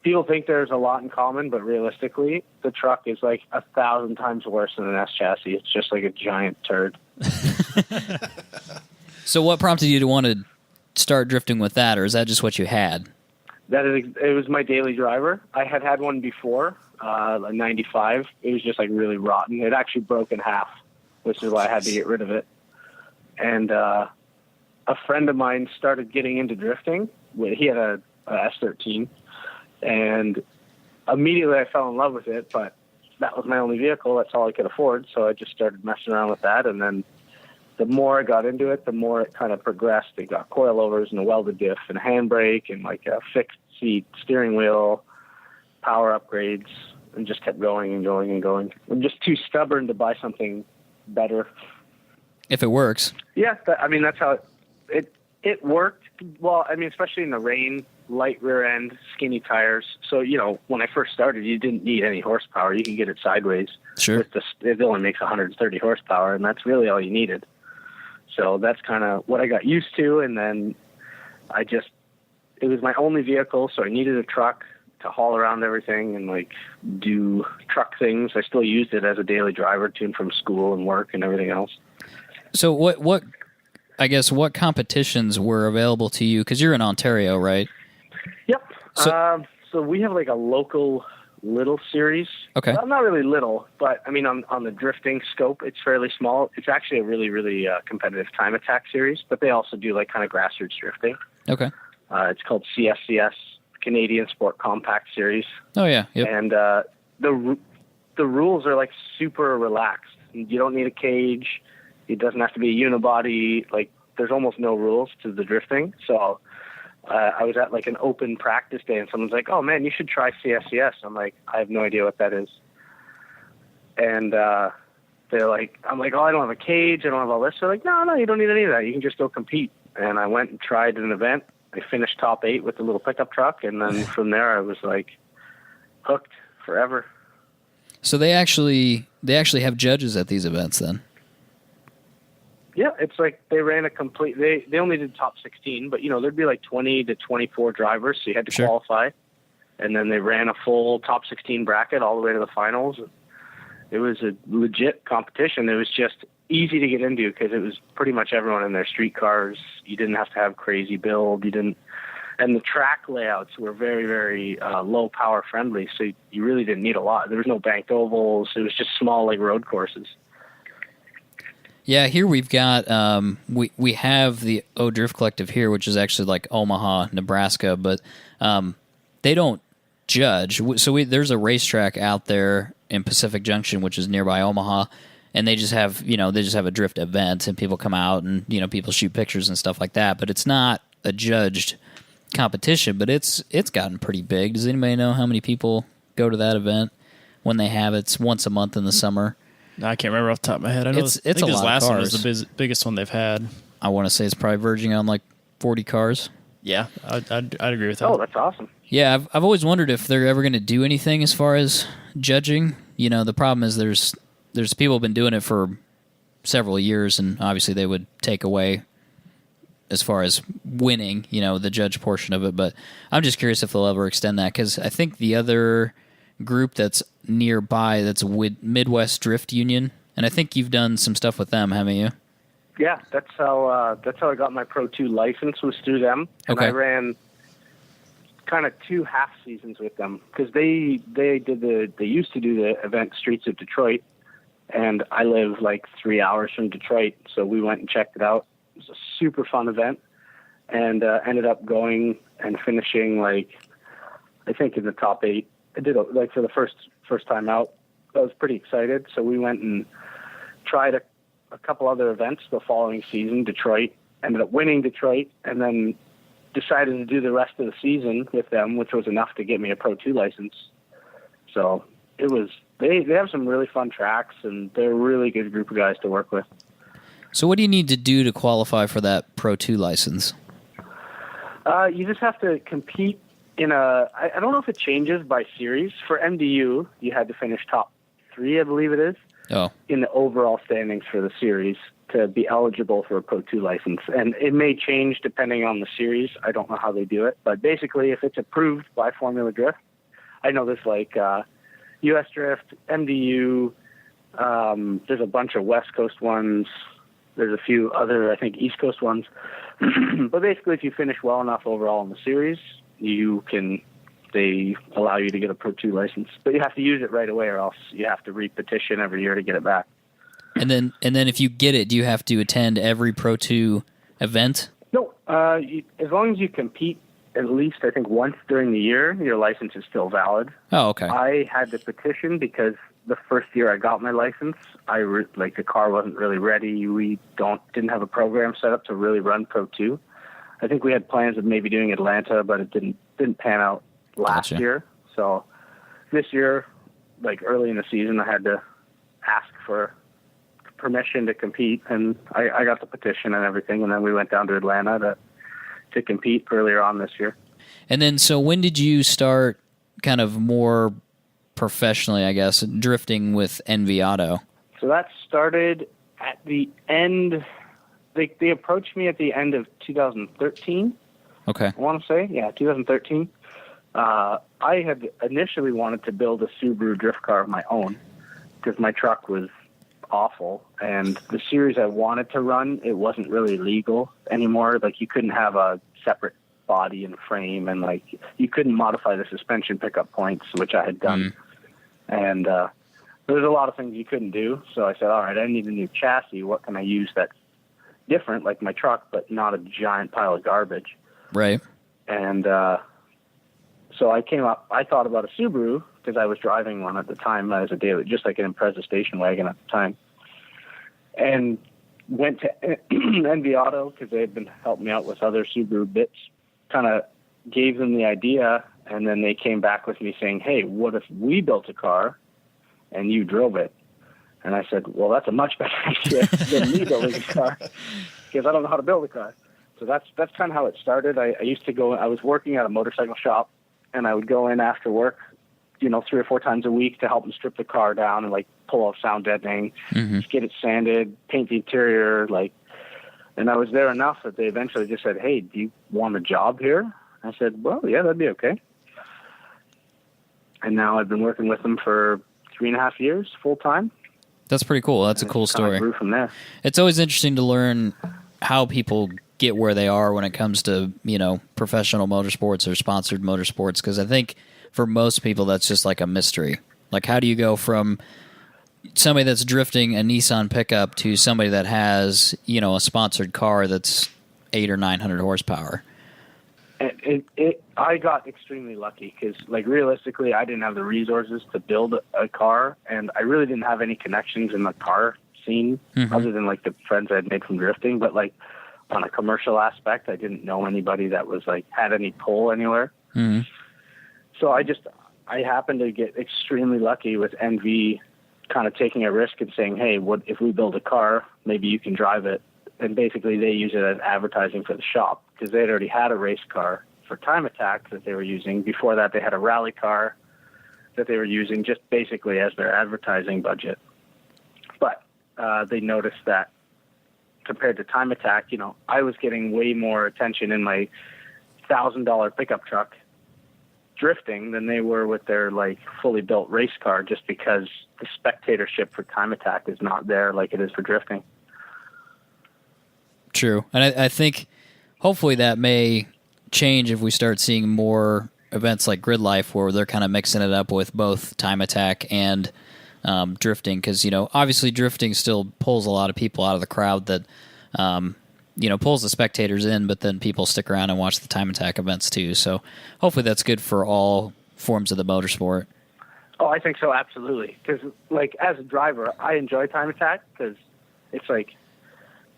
people think there's a lot in common, but realistically, the truck is like 1,000 times worse than an S chassis. It's just like a giant turd. So what prompted you to want to start drifting with that, or is that just what you had? It was my daily driver. I had one before, a 95. It was just like really rotten. It actually broke in half, which is why I had to get rid of it. And a friend of mine started getting into drifting. He had a S13. And immediately I fell in love with it, but that was my only vehicle. That's all I could afford. So I just started messing around with that. And then the more I got into it, the more it kind of progressed. It got coilovers and a welded diff and a handbrake and like a fixed seat steering wheel, power upgrades, and just kept going and going and going. I'm just too stubborn to buy something better. If it works. Yeah. That's how it worked. Well, especially in the rain. Light rear end, skinny tires. So, when I first started, you didn't need any horsepower. You could get it sideways. Sure. It only makes 130 horsepower, and that's really all you needed. So that's kind of what I got used to. And then it was my only vehicle, so I needed a truck to haul around everything and do truck things. I still used it as a daily driver, tuned from school and work and everything else. So what I guess, what competitions were available to you? Because you're in Ontario, right? Yep. So- So we have like a local little series. Okay. Well, not really little, but I mean on the drifting scope, it's fairly small. It's actually a really, really competitive time attack series, but they also do like kind of grassroots drifting. Okay. It's called CSCS, Canadian Sport Compact Series. Oh, yeah. Yep. And the rules are like super relaxed. You don't need a cage. It doesn't have to be a unibody. Like there's almost no rules to the drifting. So I was at like an open practice day and someone's like, "Oh man, you should try CSCS." I'm like, "I have no idea what that is." And they're like, I'm like, "Oh, I don't have a cage. I don't have all this." They're like, No, you don't need any of that. You can just go compete. And I went and tried an event. I finished top 8 with the little pickup truck. And then from there I was like hooked forever. So they actually have judges at these events then? Yeah, it's like they ran a complete. They only did top 16, but there'd be like 20 to 24 drivers, so you had to Sure. qualify, and then they ran a full top 16 bracket all the way to the finals. It was a legit competition. It was just easy to get into because it was pretty much everyone in their street cars. You didn't have to have crazy build. And the track layouts were very, very low power friendly, so you really didn't need a lot. There was no banked ovals. It was just small like road courses. Yeah, here we've got we have the O Drift Collective here, which is actually like Omaha, Nebraska, but they don't judge. So there's a racetrack out there in Pacific Junction, which is nearby Omaha, and they just have a drift event, and people come out and people shoot pictures and stuff like that. But it's not a judged competition, but it's gotten pretty big. Does anybody know how many people go to that event when they have it? It's once a month in the summer. I can't remember off the top of my head. I know It's I think a this lot of last one cars. was the biggest one they've had. I want to say it's probably verging on like 40 cars. Yeah, I'd agree with that. Oh, that's awesome. Yeah, I've always wondered if they're ever going to do anything as far as judging. The problem is there's people who've been doing it for several years, and obviously they would take away as far as winning, the judge portion of it. But I'm just curious if they'll ever extend that, because I think the other group that's nearby, that's Midwest Drift Union, and I think you've done some stuff with them, haven't you? Yeah, that's how I got my Pro 2 license, was through them. And Okay. I ran kind of 2 half seasons with them because they used to do the event Streets of Detroit, and I live like 3 hours from Detroit, so we went and checked it out. It was a super fun event, and ended up going and finishing like I think in the top 8. I did like for the first time out. I was pretty excited, so we went and tried a couple other events the following season. Detroit, ended up winning Detroit, and then decided to do the rest of the season with them, which was enough to get me a Pro 2 license. So it was they have some really fun tracks, and they're a really good group of guys to work with. So what do you need to do to qualify for that Pro 2 license? You just have to compete in I don't know if it changes by series. For MDU, you had to finish top 3, I believe it is, Oh, in the overall standings for the series to be eligible for a Pro 2 license. And it may change depending on the series. I don't know how they do it. But basically, if it's approved by Formula Drift, I know there's like US Drift, MDU, there's a bunch of West Coast ones. There's a few other, I think, East Coast ones. But basically, if you finish well enough overall in the series, they allow you to get a Pro 2 license. But you have to use it right away, or else you have to re-petition every year to get it back. and then if you get it, do you have to attend every Pro 2 event? No, as long as you compete at least, I think, once during the year, your license is still valid. Oh, okay. I had to petition because the first year I got my license, the car wasn't really ready. We didn't have a program set up to really run Pro 2. I think we had plans of maybe doing Atlanta, but it didn't pan out last Gotcha. year. So this year, like early in the season, I had to ask for permission to compete, and I got the petition and everything, and then we went down to Atlanta to compete earlier on this year. And then, so when did you start kind of more professionally, I guess, drifting with NV Auto? So that started at the end. They approached me at the end of 2013. Okay. I want to say, 2013. I had initially wanted to build a Subaru drift car of my own because my truck was awful. And the series I wanted to run, it wasn't really legal anymore. Like, you couldn't have a separate body and frame, and like you couldn't modify the suspension pickup points, which I had done. And there's a lot of things you couldn't do. So I said, all right, I need a new chassis. What can I use that's different, like my truck, but not a giant pile of garbage? Right. And so I thought about a Subaru, because I was driving one at the time as a daily, just like an Impreza station wagon at the time, and went to NV Auto, because they had been helping me out with other Subaru bits, kind of gave them the idea, and then they came back with me saying, hey, what if we built a car and you drove it? And I said, well, that's a much better idea than me building a car, because I don't know how to build a car. So that's kind of how it started. I was working at a motorcycle shop, and I would go in after work, 3 or 4 times a week to help them strip the car down and like pull off sound deadening, get it sanded, paint the interior, and I was there enough that they eventually just said, hey, do you want a job here? I said, well, yeah, that'd be okay. And now I've been working with them for 3.5 years full time. That's pretty cool. That's a cool story. Grew from there. It's always interesting to learn how people get where they are when it comes to, professional motorsports or sponsored motorsports, because I think for most people that's just like a mystery. Like, how do you go from somebody that's drifting a Nissan pickup to somebody that has, a sponsored car that's 800 or 900 horsepower? I got extremely lucky because, realistically, I didn't have the resources to build a car, and I really didn't have any connections in the car scene other than, the friends I had made from drifting. But, on a commercial aspect, I didn't know anybody that was, had any pull anywhere. Mm-hmm. So I happened to get extremely lucky with NV kind of taking a risk and saying, hey, what if we build a car, maybe you can drive it. And basically they use it as advertising for the shop, because they had already had a race car for Time Attack that they were using. Before that, they had a rally car that they were using just basically as their advertising budget. But they noticed that compared to Time Attack, I was getting way more attention in my $1,000 pickup truck drifting than they were with their fully built race car, just because the spectatorship for Time Attack is not there like it is for drifting. True. And I think hopefully that may change if we start seeing more events like Grid Life where they're kind of mixing it up with both Time Attack and drifting, because obviously drifting still pulls a lot of people out of the crowd that pulls the spectators in, but then people stick around and watch the Time Attack events too. So hopefully that's good for all forms of the motorsport. Oh, I think so, absolutely. Because as a driver, I enjoy Time Attack because it's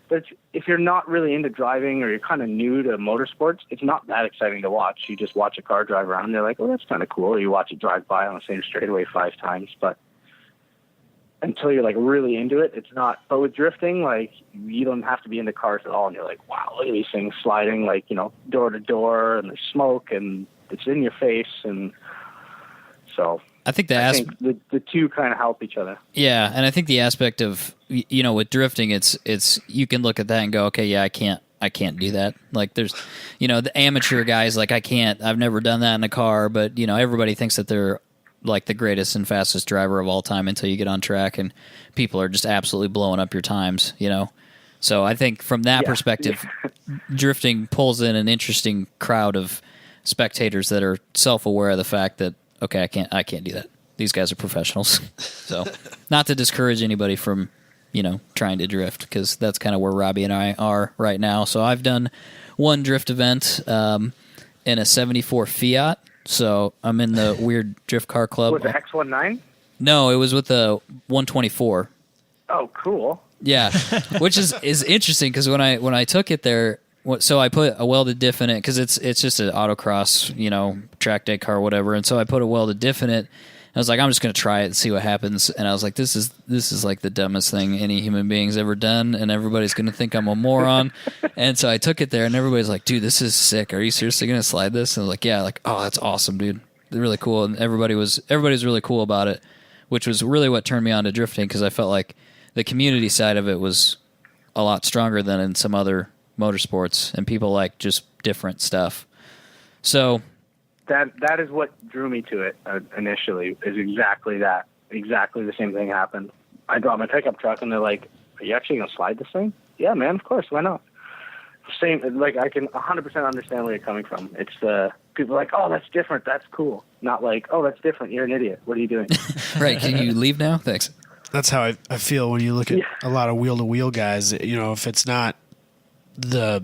but if you're not really into driving or you're kind of new to motorsports, it's not that exciting to watch. You just watch a car drive around and they're like, oh, that's kind of cool. Or you watch it drive by on the same straightaway 5 times. But until you're really into it, it's not. But with drifting, you don't have to be into cars at all. And you're like, wow, look at these things sliding, door to door, and there's smoke and it's in your face. And so I think the two kind of help each other. Yeah, and I think the aspect of with drifting, it's you can look at that and go, okay, yeah, I can't do that. There's the amateur guys, I've never done that in a car, but everybody thinks that they're the greatest and fastest driver of all time until you get on track and people are just absolutely blowing up your times. So I think from that perspective, drifting pulls in an interesting crowd of spectators that are self-aware of the fact that, okay, I can't do that. These guys are professionals. So not to discourage anybody from, trying to drift, because that's kind of where Robbie and I are right now. So I've done one drift event in a 74 Fiat. So I'm in the weird drift car club. Was it X19? No, it was with a 124. Oh, cool. Yeah, which is interesting because when I took it there, so I put a welded diff in it because it's just an autocross, track day car, whatever. And so I put a welded diff in it. I was like, I'm just going to try it and see what happens. And I was like, this is the dumbest thing any human being's ever done, and everybody's going to think I'm a moron. And so I took it there, and everybody's like, dude, this is sick. Are you seriously going to slide this? And I was like, yeah. Oh, that's awesome, dude. They're really cool. And everybody's really cool about it, which was really what turned me on to drifting, because I felt like the community side of it was a lot stronger than in some other motorsports, and people like just different stuff. So that is what drew me to it initially, is exactly that. Exactly the same thing happened. I brought my pickup truck, and they're like, "Are you actually gonna slide this thing?" Yeah, man, of course. Why not? Same. Like, I can 100% understand where you're coming from. It's people are like, "Oh, that's different. That's cool." Not like, "Oh, that's different. You're an idiot. What are you doing?" Right? Can you leave now? Thanks. That's how I feel when you look at a lot of wheel-to-wheel guys. You know, if it's not the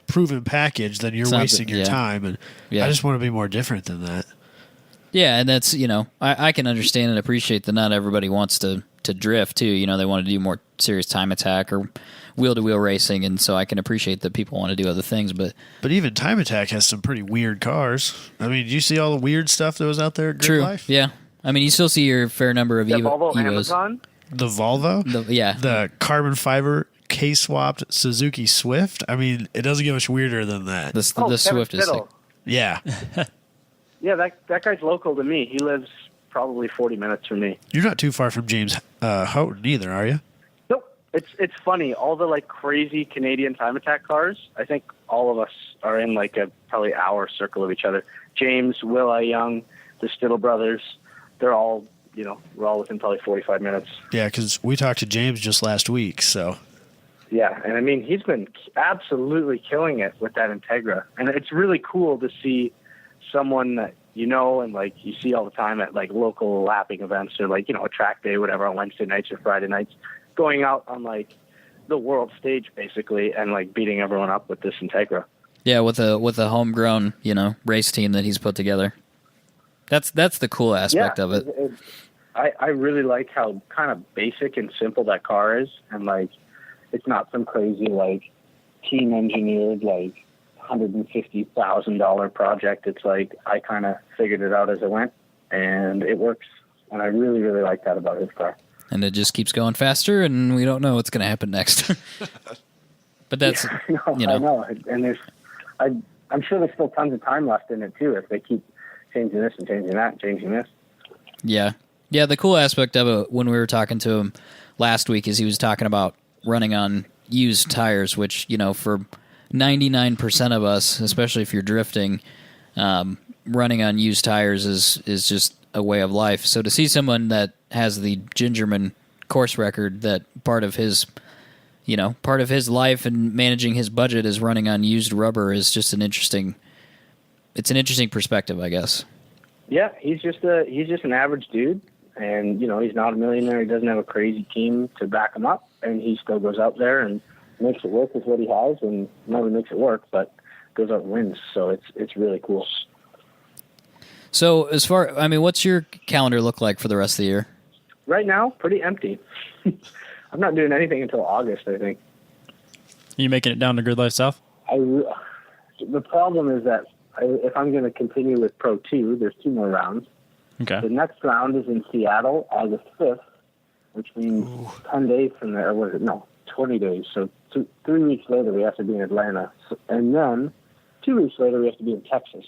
proven package, then you're wasting your time. And I just want to be more different than that. Yeah, and that's, I can understand and appreciate that not everybody wants to drift, too. You know, they want to do more serious time attack or wheel-to-wheel racing, and so I can appreciate that people want to do other things. But even Time Attack has some pretty weird cars. I mean, do you see all the weird stuff that was out there at Grid Life? Yeah. I mean, you still see your fair number of Volvo Evos. Amazon? The Volvo? Yeah. The carbon fiber K-swapped Suzuki Swift? I mean, it doesn't get much weirder than that. The Swift is sick. Yeah. Yeah, that guy's local to me. He lives probably 40 minutes from me. You're not too far from James Houghton either, are you? Nope. It's funny. All the like crazy Canadian Time Attack cars, I think all of us are in like a probably hour circle of each other. James, Will Young, the Stittle brothers, they're all, we're all within probably 45 minutes. Yeah, because we talked to James just last week, so. Yeah, and I mean, he's been absolutely killing it with that Integra. And it's really cool to see someone that and like you see all the time at like local lapping events or like, a track day, whatever, on Wednesday nights or Friday nights, going out on like the world stage basically and like beating everyone up with this Integra. Yeah, with a homegrown, race team that he's put together. That's the cool aspect of it. I really like how kind of basic and simple that car is, and like it's not some crazy like team engineered like $150,000 project. It's like I kind of figured it out as I went, and it works. And I really, really like that about his car. And it just keeps going faster, and we don't know what's going to happen next. But that's I know. And I'm sure there's still tons of time left in it too if they keep changing this and changing that and changing this. Yeah. Yeah, the cool aspect of it when we were talking to him last week is he was talking about running on used tires, which, for 99% of us, especially if you're drifting, running on used tires is just a way of life. So to see someone that has the Gingerman course record, that part of his life and managing his budget is running on used rubber is just an interesting perspective, I guess. Yeah, he's just an average dude, and he's not a millionaire. He doesn't have a crazy team to back him up, and he still goes out there and makes it work with what he has, and not only makes it work, but goes out and wins. So it's really cool. So what's your calendar look like for the rest of the year? Right now, pretty empty. I'm not doing anything until August, I think. Are you making it down to Grid Life South? The problem is that if I'm going to continue with Pro 2, there's 2 more rounds. Okay. The next round is in Seattle, August 5th, which means 10 days from there, or was it? No, 20 days. So 3 weeks later, we have to be in Atlanta. And then 2 weeks later, we have to be in Texas.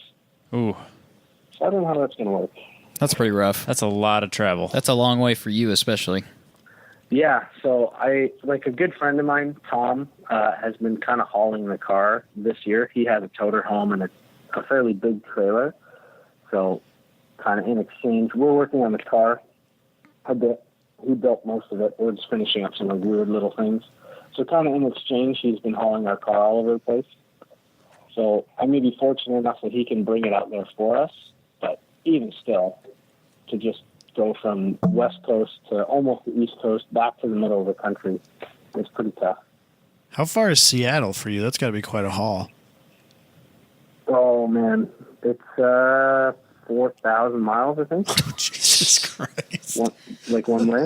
Ooh. So I don't know how that's going to work. That's pretty rough. That's a lot of travel. That's a long way for you, especially. Yeah, so a good friend of mine, Tom, has been kind of hauling the car this year. He has a toter home and a fairly big trailer. So kind of in exchange, we're working on the car a bit. He built most of it. We're just finishing up some like weird little things. So kind of in exchange, he's been hauling our car all over the place. So I may be fortunate enough that he can bring it out there for us. But even still, to just go from West Coast to almost the East Coast back to the middle of the country, it's pretty tough. How far is Seattle for you? That's got to be quite a haul. Oh, man. It's 4,000 miles, I think. Oh, Jesus Christ. One way.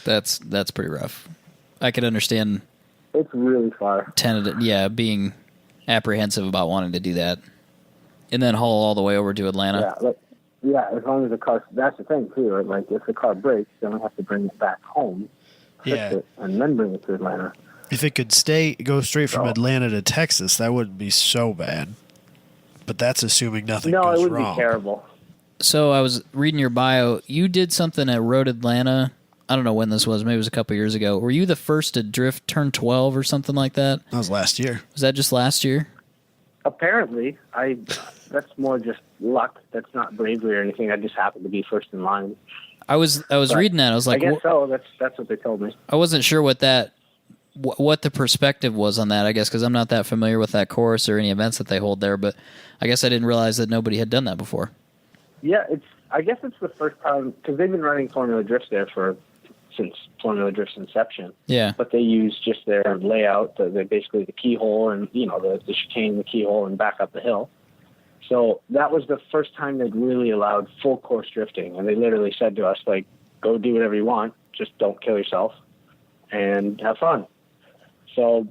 That's pretty rough. I could understand. It's really far. Being apprehensive about wanting to do that. And then haul all the way over to Atlanta. Yeah, as long as the car, that's the thing too. Like if the car breaks, then we have to bring it back home, fix it, and then bring it to Atlanta. If it could go straight from Atlanta to Texas, that wouldn't be so bad. But that's assuming nothing goes wrong. No, it would be terrible. So I was reading your bio. You did something at Road Atlanta. I don't know when this was. Maybe it was a couple years ago. Were you the first to drift turn 12 or something like that? That was last year. Was that just last year? Apparently, that's more just luck. That's not bravery or anything. I just happened to be first in line. I was reading that. I was like, I guess so. That's what they told me. I wasn't sure what the perspective was on that, I guess, because I'm not that familiar with that course or any events that they hold there, but I guess I didn't realize that nobody had done that before. Yeah, I guess it's the first time, because they've been running Formula Drifts there since Formula Drift's inception. Yeah. But they use just their layout, basically the keyhole and, the chicane, the keyhole, and back up the hill. So that was the first time they'd really allowed full course drifting, and they literally said to us, like, go do whatever you want, just don't kill yourself, and have fun. So,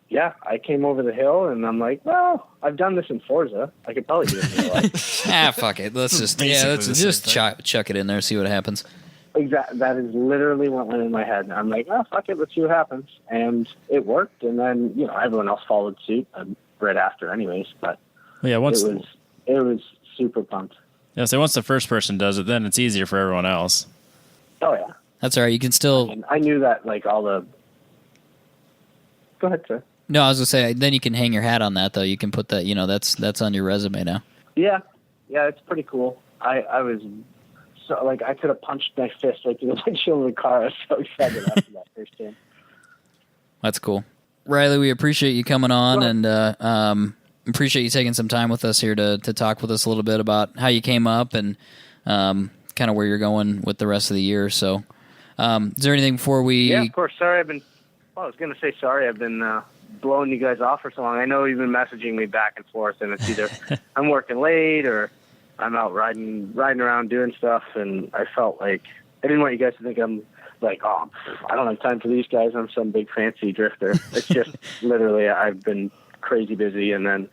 yeah, I came over the hill, and I'm like, well, I've done this in Forza. I could probably do it in real life. Fuck it. Let's just chuck it in there, see what happens. Exactly. That is literally what went in my head. I'm like, oh, fuck it, let's see what happens. And it worked, and then, everyone else followed suit right after anyways, but Yeah, it was super pumped. Yeah, so once the first person does it, then it's easier for everyone else. Oh, yeah. That's all right. You can still... And I knew that, like, all the... Go ahead, sir. No, I was going to say, then you can hang your hat on that, though. You can put that, that's on your resume now. Yeah, it's pretty cool. I was... So, like, I could have punched my fist right through the windshield of the car. I was so excited after that first game. That's cool. Riley, we appreciate you coming on, and appreciate you taking some time with us here to talk with us a little bit about how you came up and kind of where you're going with the rest of the year. So, is there anything before we... Yeah, of course. Sorry, I was going to say sorry. I've been blowing you guys off for so long. I know you've been messaging me back and forth, and it's either I'm working late or I'm out riding around doing stuff, and I felt like I didn't want you guys to think I'm like, oh, I don't have time for these guys. I'm some big fancy drifter. It's just literally I've been crazy busy, and then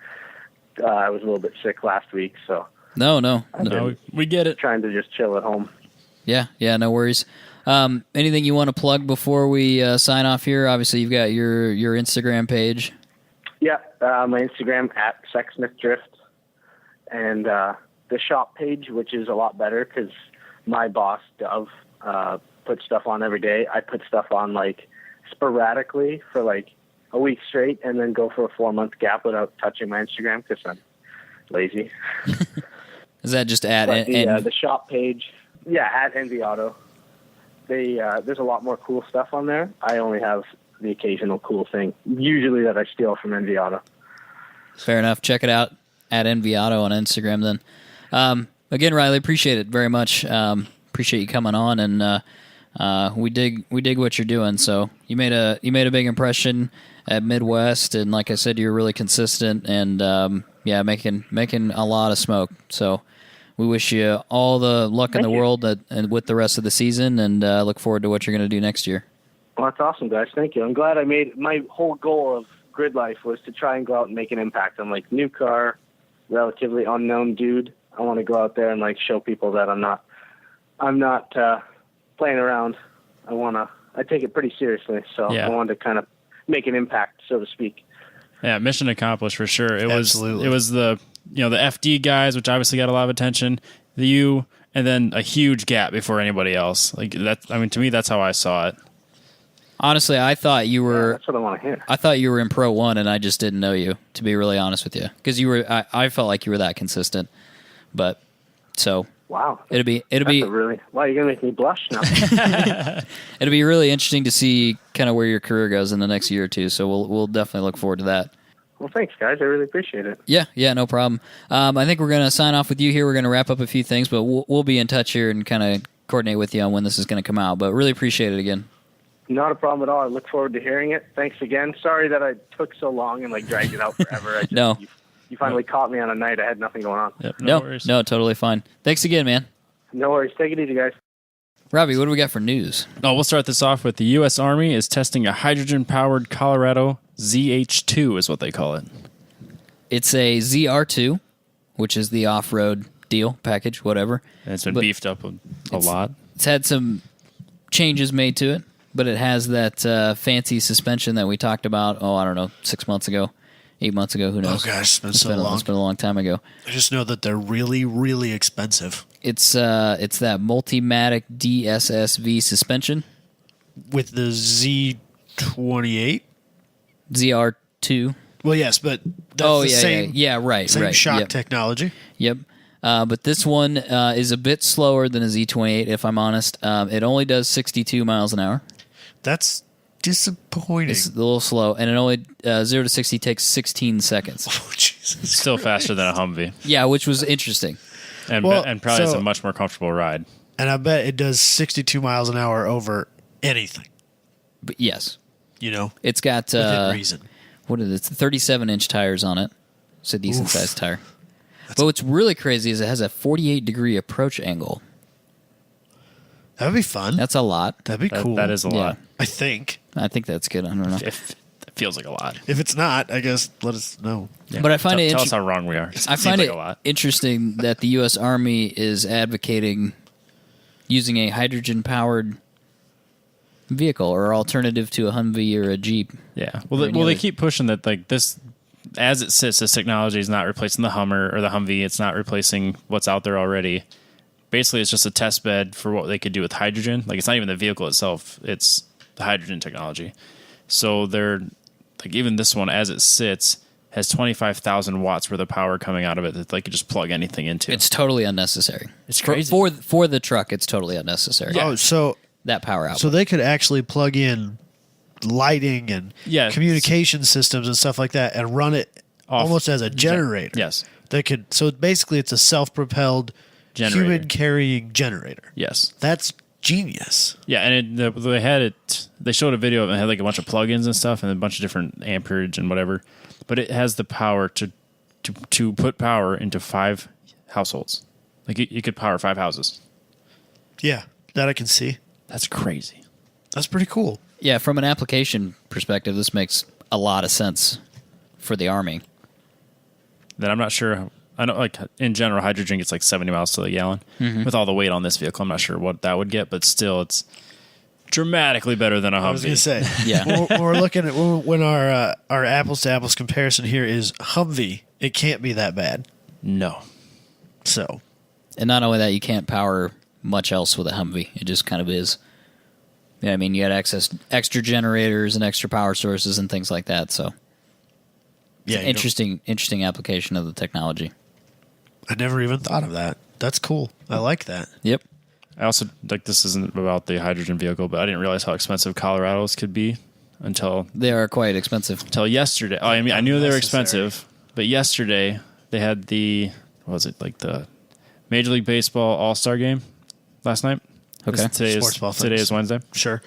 I was a little bit sick last week, so no, we get it. Trying to just chill at home. Yeah, no worries. Anything you want to plug before we sign off here? Obviously, you've got your Instagram page. Yeah, my Instagram at Sexsmith Drift, and the shop page, which is a lot better because my boss Dove puts stuff on every day. I put stuff on like sporadically for like a week straight, and then go for a 4-month gap without touching my Instagram because I'm lazy. Is that just at the shop page? Yeah, at NV Auto. There's a lot more cool stuff on there. I only have the occasional cool thing, usually that I steal from NV Auto. Fair enough. Check it out at NV Auto on Instagram then. Again, Riley, appreciate it very much. Appreciate you coming on, and we dig what you're doing. So you made a big impression at Midwest, and like I said, you're really consistent and making a lot of smoke. So we wish you all the luck in the world and with the rest of the season, and look forward to what you're going to do next year. Well, that's awesome, guys. Thank you. I'm glad I made my whole goal of Grid Life was to try and go out and make an impact. I'm like, new car, relatively unknown dude. I want to go out there and like show people that I'm not playing around. I take it pretty seriously. So I wanted to kind of make an impact, so to speak. Yeah, mission accomplished for sure. Absolutely. It was the the FD guys, which obviously got a lot of attention, and then a huge gap before anybody else. Like that. I mean, to me, that's how I saw it. Honestly, I thought you were. Yeah, that's what I want to hear. I thought you were in Pro 1, and I just didn't know you. To be really honest with you, because you were. I felt like you were that consistent, but so. Wow. It'll be really. Wow, you're gonna make me blush now. It'll be really interesting to see kind of where your career goes in the next year or two. So we'll definitely look forward to that. Well, thanks, guys. I really appreciate it. Yeah, no problem. I think we're gonna sign off with you here. We're gonna wrap up a few things, but we'll be in touch here and kind of coordinate with you on when this is gonna come out. But really appreciate it again. Not a problem at all. I look forward to hearing it. Thanks again. Sorry that I took so long and like dragged it out forever. No. You finally caught me on a night I had nothing going on. Yep, no worries. No, totally fine. Thanks again, man. No worries. Take it easy, guys. Robbie, what do we got for news? Oh, we'll start this off with the U.S. Army is testing a hydrogen-powered Colorado ZH2 is what they call it. It's a ZR2, which is the off-road deal, package, whatever. And it's been beefed up a lot. It's had some changes made to it, but it has that fancy suspension that we talked about, I don't know, 6 months ago, 8 months ago, who knows? Oh, gosh, it's been so long. It's been a long time ago. I just know that they're really, really expensive. It's that Multimatic DSSV suspension. With the Z28? ZR2. Well, yes, but that's the same, Yeah, right. same shock Yep. technology. Yep. But this one is a bit slower than a Z28, if I'm honest. It only does 62 miles an hour. That's disappointing. It's a little slow, and it only 0 to 60 takes 16 seconds. Oh, Jesus. Still faster than a Humvee, Yeah, which was interesting. and Well, and probably is so- a much more comfortable ride. And I bet it does 62 miles an hour over anything. But yes, You know, it's got within reason. what is it? 37-inch tires on it. It's a decent sized tire. But what's really crazy is it has a 48-degree approach angle. That'd be fun. That's a lot. That'd be cool. That is a Yeah. lot. I think. I think that's good. I don't know. It feels like a lot. If it's not, I guess let us know. Yeah. But I find it tell us inter- how wrong we are. It I seems find like it a lot. interesting that the U.S. Army is advocating using a hydrogen-powered vehicle or alternative to a Humvee or a Jeep. Yeah. or Well, any they other- keep pushing that like this as it sits. This technology is not replacing the Hummer or the Humvee. It's not replacing what's out there already. Basically, it's just a test bed for what they could do with hydrogen. Like it's not even the vehicle itself; it's the hydrogen technology. So they're like even this one, as it sits, has 25,000 watts worth of power coming out of it that they could just plug anything into. It's totally unnecessary. It's For- crazy. for the truck. It's totally unnecessary. Oh, so That power output. they could actually plug in lighting and Yeah. communication systems and stuff like that and run it Off- almost as a generator. Yes. They could. So basically, it's a self-propelled Generator. human carrying generator. Yes. That's genius. Yeah, and they had it. They showed a video of it. It had like a bunch of plugins and stuff, and a bunch of different amperage and whatever. But it has the power to put power into 5 households. Like you could power 5 houses. Yeah, that I can see. That's crazy. That's pretty cool. Yeah, from an application perspective, this makes a lot of sense for the Army. Then I'm not sure. I know, like in general, hydrogen gets like 70 miles to the gallon. With all the weight on this vehicle, I'm not sure what that would get, but still, it's dramatically better than a Humvee. I was going to say. Yeah. when we're looking at when our apples to apples comparison here is Humvee, it can't be that bad. No. So And not only that, you can't power much else with a Humvee. It just kind of is. Yeah, I mean, you got access extra generators and extra power sources and things like that. So, yeah, interesting application of the technology. I never even thought of that. That's cool. I like that. Yep. I also like this isn't about the hydrogen vehicle, but I didn't realize how expensive Colorados could be until They are quite expensive. yesterday. Oh, I mean, I knew they were Unnecessary. expensive, but yesterday they had the what was it like the Major League Baseball All-Star game last night. Okay. Sports ball Today things. is Wednesday, Sure.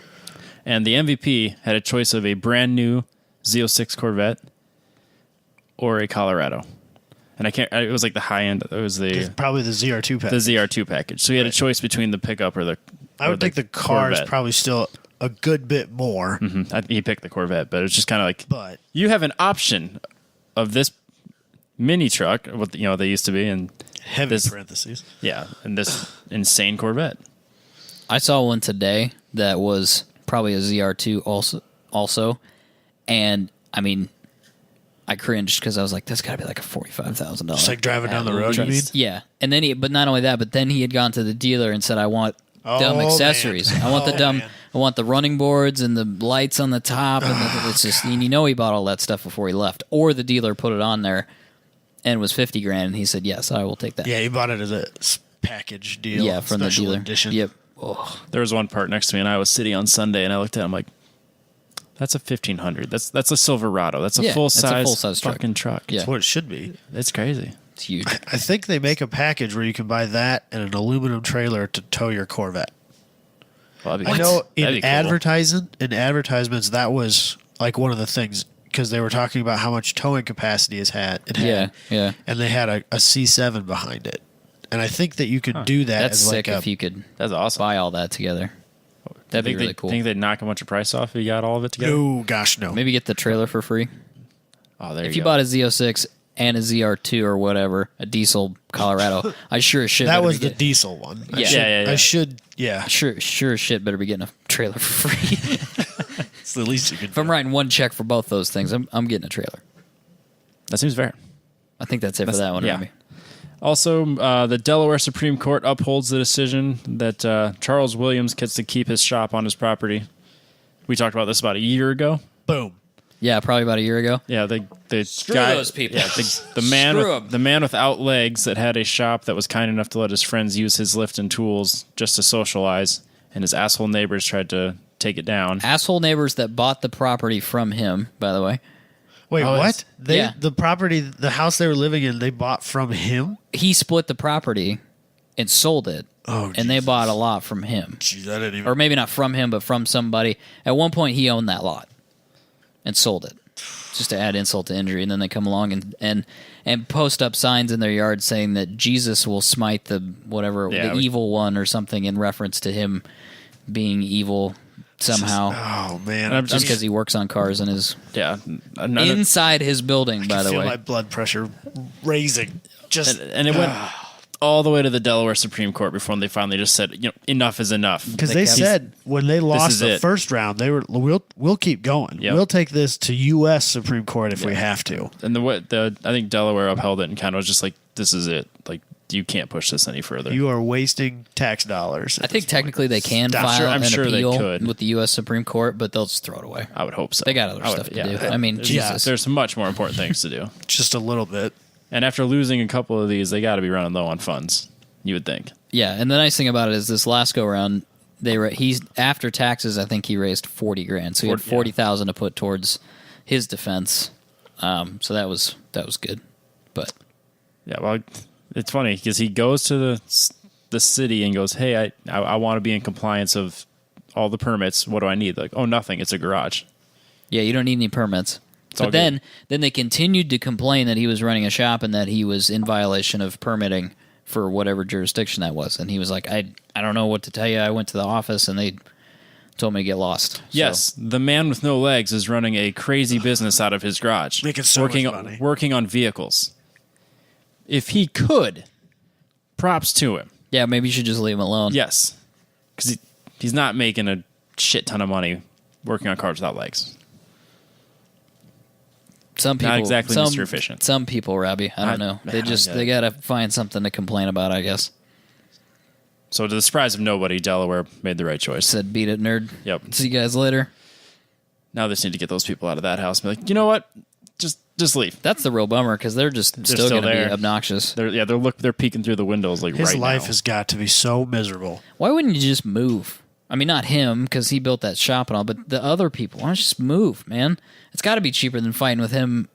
and the MVP had a choice of a brand new Z06 Corvette or a Colorado, and I can't. It was like the high end. It was It's the probably the ZR2 pack. ZR2 package. So he had a choice between the pickup or the. I would think the car is Corvette. probably still a good bit more, He picked the Corvette, but it's just kind of like but you have an option of this mini truck, what they used to be, and heavy This- parentheses. yeah, and this insane Corvette. I saw one today that was probably a ZR2 also. And, I mean, I cringed because I was like, that's got to be like a $45,000. Just like driving down the road, you mean? Yeah. And then but not only that, but then he had gone to the dealer and said, I want dumb Oh, accessories. man. I want the Oh, dumb, man. I want the running boards and the lights on the top. And it's just, and he bought all that stuff before he left. Or the dealer put it on there and it was $50,000. And he said, yes, I will take that. Yeah, he bought it as a package deal. Yeah, from the special dealer. edition. Yep. Oh, There was one part next to me in Iowa City on Sunday, and I looked at it, I'm like, that's a 1500. That's a Silverado. That's a Yeah, full that's a size full-size truck. fucking truck. Yeah. That's what it should be. It's crazy. it's huge. I think they make a package where you can buy that and an aluminum trailer to tow your Corvette. Well, that'd be I cool. know That'd in be cool. advertisements that was like one of the things because they were talking about how much towing capacity it had. Yeah. And they had a C7 behind it. And I think that you could do that That's as sick like if you could That's awesome. buy all that together. That'd be think really they cool. think they'd knock a bunch of price off if you got all of it together? No, gosh, no. Maybe get the trailer for free. Oh, there If you you go. bought a Z06 and a ZR2 or whatever, a diesel Colorado, I sure as shit That better was be the diesel one. Yeah. Yeah, I should, yeah. sure as shit better be getting a trailer for free. It's the least you could If I'm writing one check for both those things, I'm getting a trailer. That seems fair. I think that's it for that one, yeah. Remy. Also, the Delaware Supreme Court upholds the decision that Charles Williams gets to keep his shop on his property. We talked about this about a year ago. Boom. Yeah, probably about a year ago. Yeah, the the Screw guy, those people. Yeah, the man without legs that had a shop that was kind enough to let his friends use his lift and tools just to socialize, and his asshole neighbors tried to take it down. Asshole neighbors that bought the property from him, by the way. Wait, what? Yeah. The property, the house they were living in, they bought from him? He split the property and sold it. Oh, and they bought a lot from him. Jeez, I didn't even... Or maybe not from him, but from somebody. At one point, he owned that lot and sold it, just to add insult to injury. And then they come along and post up signs in their yard saying that Jesus will smite the evil one or something in reference to him being evil somehow. Oh, man. Just because he works on cars in his inside his building, by the way. I feel my blood pressure raising. And it went all the way to the Delaware Supreme Court before they finally just said, enough is enough. Because they said when they lost the first round, they were, we'll keep going. Yep. We'll take this to U.S. Supreme Court if we have to. And I think Delaware upheld it and kind of was just like, this is it. Like, you can't push this any further. You are wasting tax dollars. I think technically they can file I'm an sure appeal they could. with the U.S. Supreme Court, but they'll just throw it away. I would hope so. They got other stuff to do. I mean, Jesus. There's much more important things to do. Just a little bit. And after losing a couple of these, they got to be running low on funds, you would think. Yeah, and the nice thing about it is this last go around, he's after taxes. I think he raised $40,000, so he had $40,000 to put towards his defense. So that was good. But yeah, well, it's funny because he goes to the city and goes, "Hey, I want to be in compliance of all the permits. What do I need?" Like, "Oh, nothing. It's a garage." Yeah, you don't need any permits. But then they continued to complain that he was running a shop and that he was in violation of permitting for whatever jurisdiction that was. And he was like, I don't know what to tell you. I went to the office and they told me to get lost. Yes, the man with no legs is running a crazy business out of his garage. Making so much money. Working on vehicles. If he could, props to him. Yeah, maybe you should just leave him alone. Yes, because he's not making a shit ton of money working on cars without legs. Some people, not exactly Mr. Efficient. Some people, Robbie, I don't know. They gotta find something to complain about, I guess. So to the surprise of nobody, Delaware made the right choice. Said, "Beat it, nerd." Yep. See you guys later. Now they just need to get those people out of that house and be like, you know what? Just leave. That's the real bummer because they're still going to be obnoxious. They're peeking through the windows like his right life now. has got to be so miserable. Why wouldn't you just move? I mean, not him because he built that shop and all, but the other people. Why don't you just move, man? It's got to be cheaper than fighting with him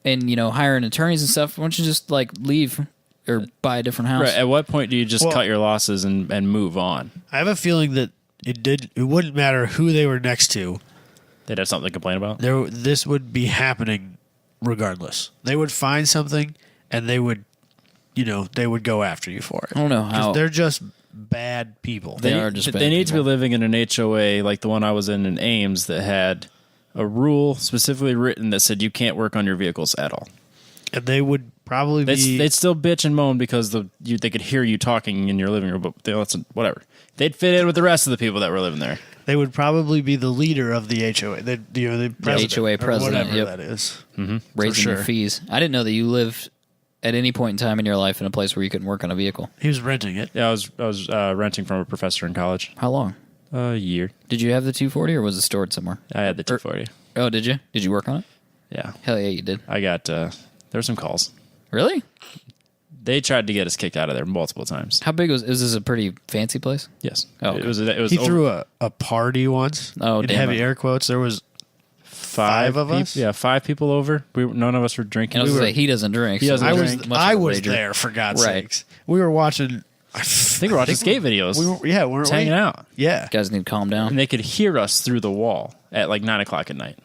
and hiring attorneys and stuff. Why don't you just leave or buy a different house? Right. At what point do you just cut your losses and move on? I have a feeling that it wouldn't matter who they were next to. They'd have something to complain about. This would be happening regardless. They would find something and they would go after you for it. I don't know how. They're just bad people. They are just bad They need people. to be living in an HOA like the one I was in Ames that had a rule specifically written that said you can't work on your vehicles at all. And they would probably be... They'd still bitch and moan because they could hear you talking in your living room, but whatever. They'd fit in with the rest of the people that were living there. They would probably be the leader of the HOA. The president, HOA president, whatever that is. Mm-hmm. Raising your fees. I didn't know that you lived at any point in time in your life in a place where you couldn't work on a vehicle. He was renting it. Yeah, I was renting from a professor in college. How long? A year. Did you have the 240 or was it stored somewhere? I had the 240. Oh, did you? Did you work on it? Yeah. Hell yeah, you did. I got, there were some calls. Really? They tried to get us kicked out of there multiple times. How big is this a pretty fancy place? Yes. Oh, okay. It was he threw a party once. Oh, in damn heavy it. air quotes. There was five of us. Yeah, 5 people over. None of us were drinking. And I was say, he doesn't drink. He doesn't drink. I was there, for God's sakes. We were watching... I think we were watching skate videos. weren't we? Hanging out. Yeah. You guys need to calm down. And they could hear us through the wall at like 9 o'clock at night.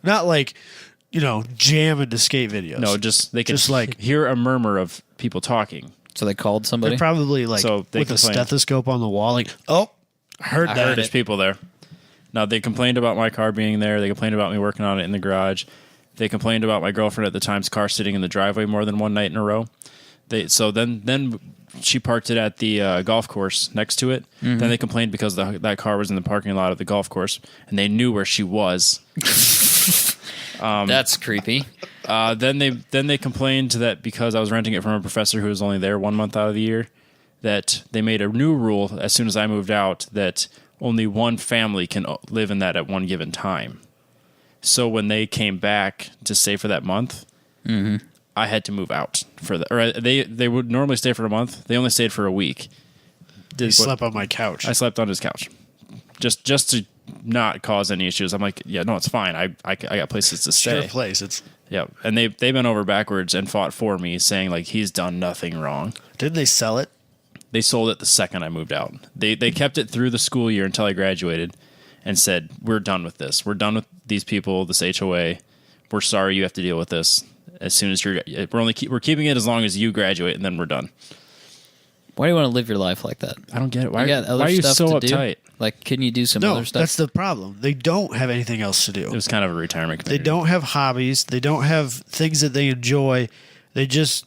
Not like, jamming to skate videos. No, they could just like hear a murmur of people talking. So they called somebody? They're probably like with a stethoscope on the wall, like, I heard that. There's people there. Now, they complained about my car being there. They complained about me working on it in the garage. They complained about my girlfriend at the time's car sitting in the driveway more than one night in a row. So then she parked it at the golf course next to it. Mm-hmm. Then they complained because that car was in the parking lot of the golf course, and they knew where she was. That's creepy. Then they complained that because I was renting it from a professor who was only there 1 month out of the year, that they made a new rule as soon as I moved out that only one family can live in that at one given time. So when they came back to stay for that month, I had to move out for they would normally stay for a month. They only stayed for a week. He slept on my couch. I slept on his couch, just to not cause any issues. I'm like, yeah, no, it's fine. I got places to stay. Sure place. It's And they've been over backwards and fought for me, saying like he's done nothing wrong. Didn't they sell it? They sold it the second I moved out. They kept it through the school year until I graduated, and said, we're done with this. We're done with these people, this HOA. We're sorry you have to deal with this. As soon as we're keeping it as long as you graduate, and then we're done. Why do you want to live your life like that? I don't get it. Why You got other are you stuff so to do? uptight? Like, can you do some No, other stuff? that's the problem. They don't have anything else to do. It was kind of a retirement They community. don't have hobbies. They don't have things that they enjoy. They just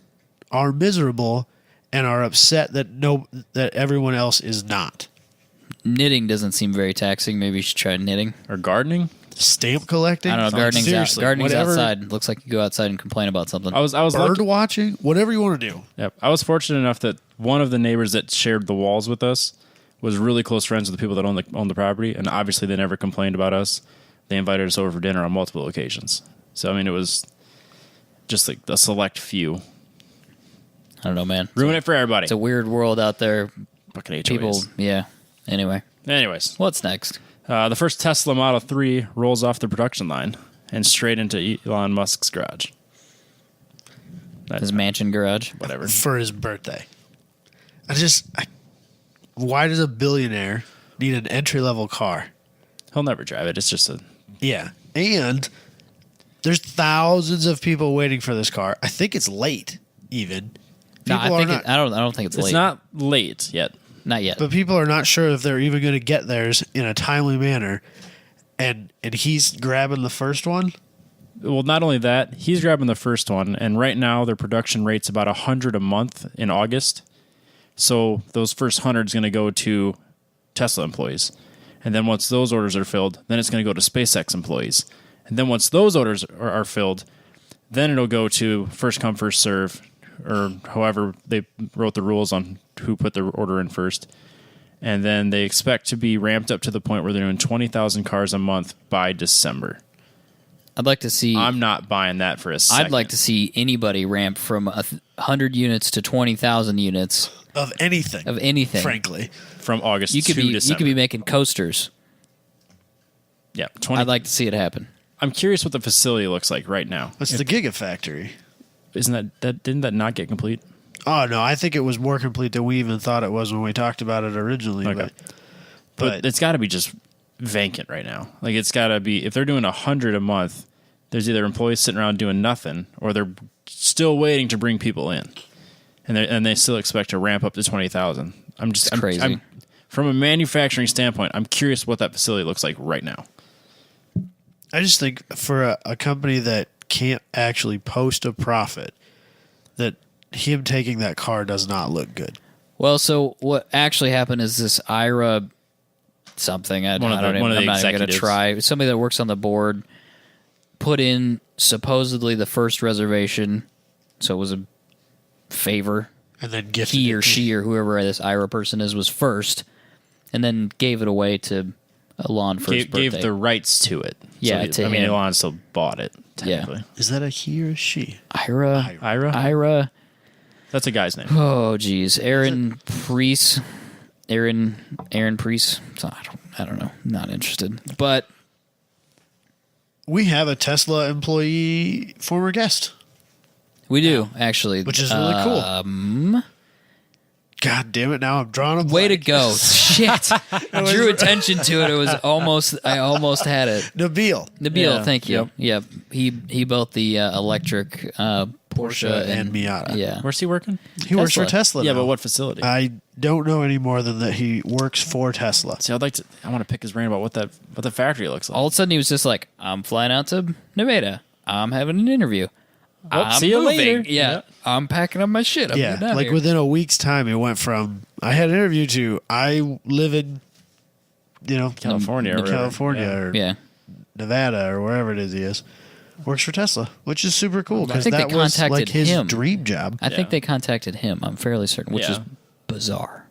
are miserable and are upset that everyone else is not. Knitting doesn't seem very taxing. Maybe you should try knitting. Or gardening. Stamp collecting. I don't know. Gardening's Seriously, gardening's whatever. outside. Looks like you go outside and complain about something. I was Bird lucky. watching, whatever you want to do. Yep. I was fortunate enough that one of the neighbors that shared the walls with us was really close friends with the people that own the property, and obviously they never complained about us. They invited us over for dinner on multiple occasions. So I mean, it was just like a select few. I don't know, man. Ruin it for everybody. It's a weird world out there. Fucking HOAs. People, yeah. Anyway, Anyways, what's next? the first Tesla Model 3 rolls off the production line and straight into Elon Musk's garage. His mansion garage. Whatever. For his birthday. Why does a billionaire need an entry-level car? He'll never drive it. It's just a... Yeah. And there's thousands of people waiting for this car. I think it's late, even. No, People I are think not, I don't think it's late. It's not late yet. Not yet. but people are not sure if they're even going to get theirs in a timely manner. And he's grabbing the first one. Well, not only that, he's grabbing the first one, and right now their production rate's about 100 a month in August. So those first 100 is going to go to Tesla employees. And then once those orders are filled, then it's going to go to SpaceX employees. And then once those orders are filled, then it'll go to first come, first serve, or however they wrote the rules on who put their order in first. And then they expect to be ramped up to the point where they're doing 20,000 cars a month by December. I'd like to see. I'm not buying that for a second. I'd like to see anybody ramp from 100 units to 20,000 units Of anything. of anything. Frankly. from August you could to be December. you could be making coasters. Yeah, 20. I'd like to see it happen. I'm curious what the facility looks like right now. It's the Gigafactory. Isn't that didn't that not get complete? Oh, no. I think it was more complete than we even thought it was when we talked about it originally. Okay. But It's got to be just vacant right now. Like it's got to be if they're doing 100 a month, there's either employees sitting around doing nothing or they're still waiting to bring people in. And they still expect to ramp up to 20,000. I'm crazy. From a manufacturing standpoint, I'm curious what that facility looks like right now. I just think for a company that can't actually post a profit, that him taking that car does not look good. Well, so what actually happened is this IRA something. I'm not even going to try. Somebody that works on the board put in supposedly the first reservation, so it was a favor. And then gifted He it or to- she or whoever this IRA person is was first, and then gave it away to Elon for his birthday. Gave the rights to it. Yeah, to I mean, him. Elon still bought it, technically. Is that a he or she? IRA. That's a guy's name. Oh, geez. Aaron Priest. Aaron Priest. So, I don't know. Not interested. But We have a Tesla employee, former guest. we do, actually. Which is really cool. God damn it! Now I'm drawing a blank. Way to go. Shit. I drew attention to it. It was I almost had it. Nabil. Nabil, Yeah. thank you. Yeah. He built the electric Porsche and Miata. Yeah. Where's he working? He works for Tesla. Yeah, now. but what facility? I don't know any more than that he works for Tesla. See, I want to pick his brain about what the factory looks like. All of a sudden, he was just like, I'm flying out to Nevada. I'm having an interview. I'm see you moving. later. Yeah. Yep. I'm packing up my shit. I'm Yeah, getting out like here. within a week's time, it went from I had an interview to I live in, California or whatever. California Yeah. or Yeah. Nevada or wherever it is he is. Works for Tesla, which is super cool I because think they that was like contacted his him. dream job. I think they contacted him. I'm fairly certain, which is Yeah. bizarre.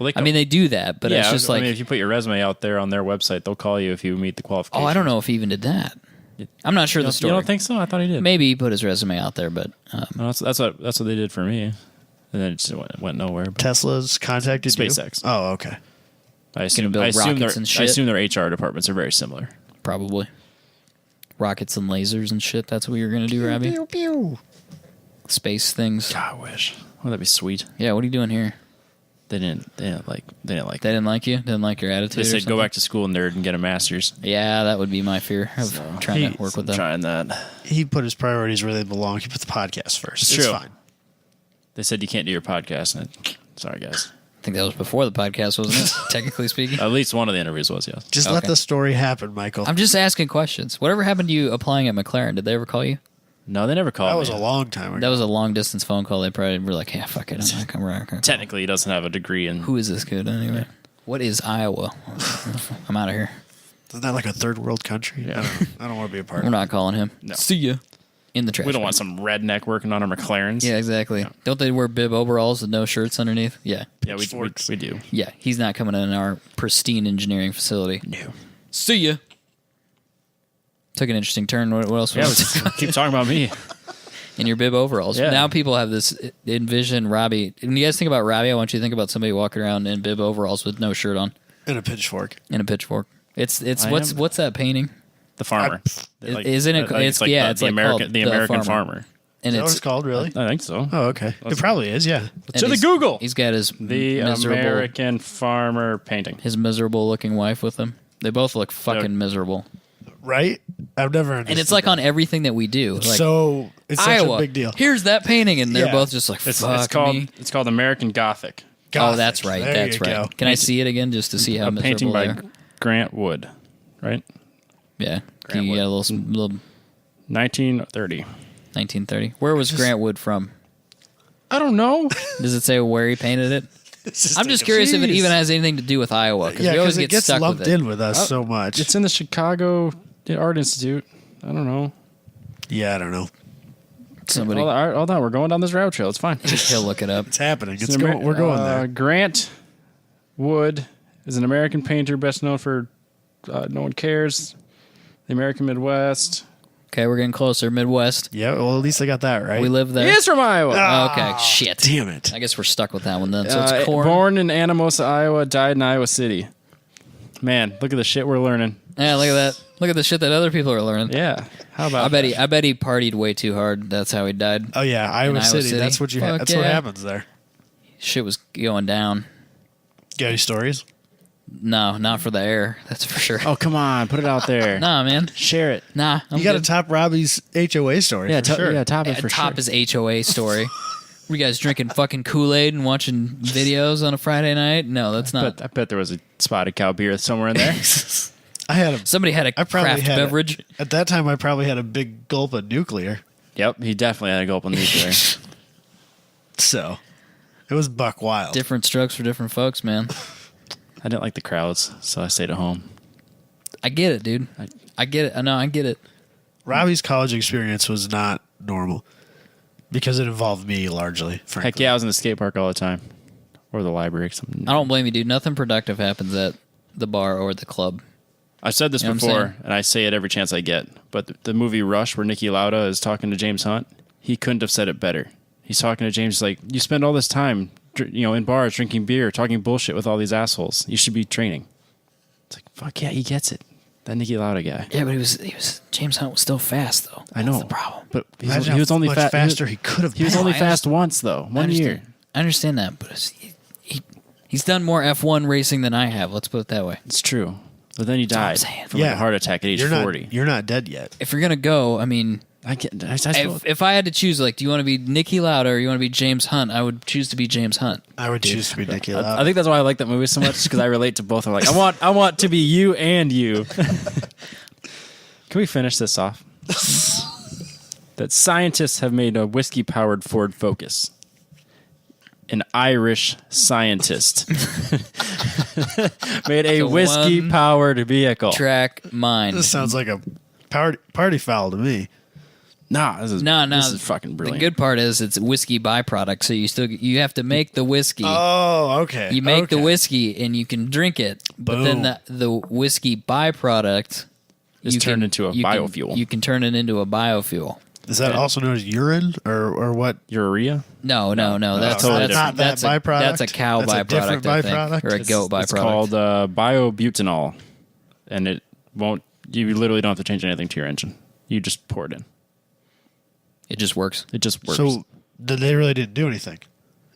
Well, I mean, they do that, but it's just like, if you put your resume out there on their website, they'll call you if you meet the qualifications. oh, I don't know if he even did that. I'm not sure the story. You don't think so? I thought he did. Maybe he put his resume out there, but No, that's what they did for me, and then it just went nowhere. But Tesla's contacted SpaceX. you? Oh, okay. I assume build rockets and shit. I assume their HR departments are very similar. probably rockets and lasers and shit. That's what you're gonna do, Robbie. Pew, pew. Space things. God, I wish. Wouldn't that be sweet? Yeah. What are you doing here? They didn't like. They didn't like you. Didn't like your attitude. They or said go something? back to school, nerd, and get a master's. Yeah, that would be my fear of trying to work with them. Trying that. He put his priorities where they belong. He put the podcast first. It's It's true. fine. They said you can't do your podcast. And sorry, guys. I think that was before the podcast, wasn't it? Technically speaking. At least one of the interviews was, yes. Just let Okay. the story happen, Michael. I'm just asking questions. Whatever happened to you applying at McLaren? Did they ever call you? No, they never called that me. was a long time ago. That was a long distance phone call. They probably were like, "Yeah, fuck it, I'm not coming." Technically, he doesn't have a degree in. Who is this kid anyway? What is Iowa? I'm out of here. Isn't that like a third world country? Yeah. I don't want to be a part We're of it. not calling him. No. See ya. In the trash. We don't can. want some redneck working on our McLarens. Yeah, exactly. Don't they wear bib overalls with no shirts underneath? Yeah. Yeah, we do. Yeah, he's not coming in our pristine engineering facility. No. See ya. Took an interesting turn. What else Yeah, was keep talking about me. in your bib overalls? Yeah. Now people have this envision Robbie. When you guys think about Robbie, I want you to think about somebody walking around in bib overalls with no shirt on And a pitchfork. and a pitchfork. It's I what's that painting? The farmer. Isn't it- it's like yeah, the, it's the like American called the The American Farmer. farmer. And Is that what it's it's called, really? I think so. Oh, okay. It probably is, yeah. and To the he's- Google. He's got his The miserable, American farmer painting. his miserable looking wife with him. They both look fucking miserable. Right? I've never understood And it's like that. on everything that we do. Like so it's such Iowa, a big deal. here's that painting, and they're Yeah. both just like, fuck me. It's called American Gothic. Oh, Gothic. that's right. There That's you right. go. Can I see it again just to see how A miserable painting by they are? Grant Wood, right? Yeah. Grant You Wood. got a little 1930. 1930. Where was Grant Wood from? I don't know. Does it say where he painted it? It's I'm just curious if it Jeez. even has anything to do with Iowa, because Yeah, we always because it get gets stuck lumped with it. in with us so much. It's in the Chicago Art Institute. I don't know. Yeah, I don't know. Somebody, Hold on, we're going down this rabbit trail. It's fine. he'll look it up. It's happening. It's an We're going there. Grant Wood is an American painter best known for No One Cares, The American Midwest. Okay, we're getting closer. Midwest. Yeah, well, at least I got that right. We live there. He is from Iowa. Okay, shit. Damn it. I guess we're stuck with that one then. So it's corn. Born in Anamosa, Iowa, died in Iowa City. Man, look at the shit we're learning. Yeah, look at that. Look at the shit that other people are learning. Yeah, how about I bet he partied way too hard. That's how he died. Oh, yeah, Iowa Iowa City. City? That's what you Fuck That's what yeah. happens there. Shit was going down. Got any stories? No, not for the air. That's for sure. Oh, come on, put it out there. Nah, man. Share it. Nah. I'm You got to good. top Robbie's HOA story. Yeah, for sure. yeah, top it for Top sure. his HOA story. Were you guys drinking fucking Kool-Aid and watching videos on a Friday night? No, that's not. I bet there was a spotted cow beer somewhere in there. I had a. Somebody had a I probably craft had beverage. At that time, I probably had a big gulp of nuclear. Yep, he definitely had a gulp of nuclear. So it was buck wild. Different strokes for different folks, man. I didn't like the crowds, so I stayed at home. I get it, dude. I get it. I know, I get it. Robbie's college experience was not normal because it involved me largely. Frankly. Heck yeah, I was in the skate park all the time. Or the library. I don't blame you, dude. Nothing productive happens at the bar or the club. I've said this You know what I'm before, saying? and I say it every chance I get. But the movie Rush, where Niki Lauda is talking to James Hunt, he couldn't have said it better. He's talking to James like, you spend all this time, in bars, drinking beer, talking bullshit with all these assholes. You should be training. It's like, fuck yeah, he gets it. That Niki Lauda guy. Yeah, but he was James Hunt was still fast though. I know. That's the problem. But Imagine he was how only much faster he could have He was been. only I fast once, though. I One understand. year. I understand that, but he's done more F1 racing than I have. Let's put it that way. It's true. But then he what I'm died saying. from like a heart attack at age 40. You're not dead yet. If you're gonna go, I mean, I suppose- if I had to choose, like, do you want to be Niki Lauda or you want to be James Hunt? I would choose to be James Hunt. I would choose to be Niki Lauda. I think that's why I like that movie so much, because I relate to both. I'm like, I want to be you and you. Can we finish this off? That scientists have made a whiskey-powered Ford Focus. An Irish scientist made a The whiskey-powered vehicle. Track mine. This sounds like a party foul to me. Nah, this is fucking The brilliant. good part is it's a whiskey byproduct, so you have to make the whiskey. Oh, okay. You make the whiskey and you can drink it, but then the whiskey byproduct Is turned into a biofuel. You can turn it into a biofuel. Is that also known as urine or what? Urea? No. That's totally not that byproduct. That's a cow That's a byproduct, different I think, byproduct? or a goat byproduct. It's called biobutanol, and it won't. You literally don't have to change anything to your engine. You just pour it in. It just works. It just works. So they really didn't do anything.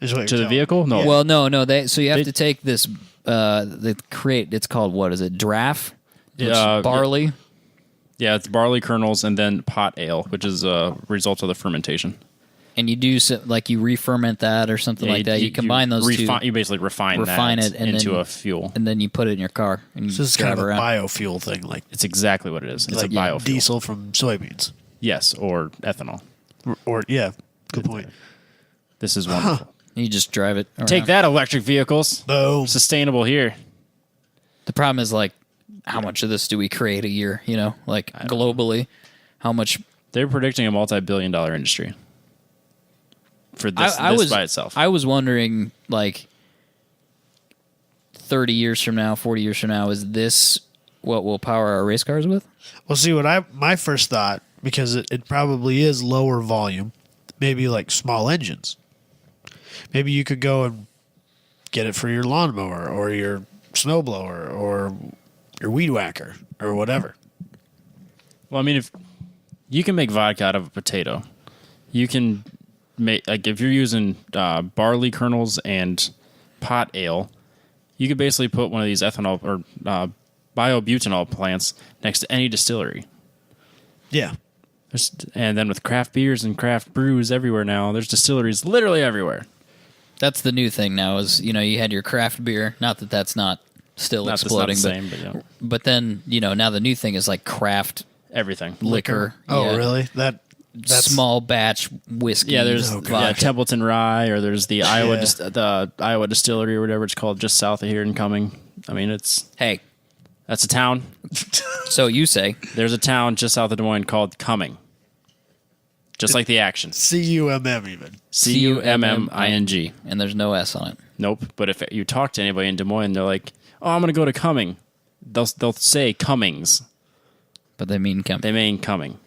Is what to you're the vehicle? No. Yeah. Well, no. So you have to take this. They create. It's called what is it? Draff. Barley. Yeah, it's barley kernels and then pot ale, which is a result of the fermentation. And you do like you re-ferment that or something like that. You combine those two. You basically refine it and into then, a fuel, and then you put it in your car and you So it's drive kind of a around. biofuel thing, like it's exactly what it is. It's like a biofuel. diesel from soybeans. Yes, or ethanol. Or yeah, good point. This is wonderful. You just drive it around. Take that, electric vehicles. Boom. Sustainable here. The problem is like, how much of this do we create a year? You know, like globally, how much? They're predicting a multi-billion-dollar industry for this by itself. I was wondering, like, 30 years from now, 40 years from now, is this what we'll power our race cars with? Well, see, my first thought, because it probably is lower volume, maybe like small engines. Maybe you could go and get it for your lawnmower or your snowblower or your weed whacker or whatever. Well, I mean, if you can make vodka out of a potato, you can make, like, if you're using barley kernels and pot ale, you could basically put one of these ethanol or biobutanol plants next to any distillery. Yeah. And then with craft beers and craft brews everywhere now, there's distilleries literally everywhere. That's the new thing now is, you know, you had your craft beer. Not that that's not still Not exploding. the same, but yeah. But then, you know, now the new thing is like craft Everything. liquor. Oh, Yeah. really? That's Small batch whiskey. Yeah, there's vodka. Templeton Rye, or there's the Iowa Yeah. the Iowa Distillery or whatever it's called, just south of here in Cumming. I mean, Hey, that's a town. so you say. There's a town just south of Des Moines called Cumming, just like the action. CUMM even. CUMMING. And there's no S on it. Nope. But if you talk to anybody in Des Moines, they're like, "Oh, I'm going to go to Cumming." They'll say Cummings. But they mean coming. They mean Cumming.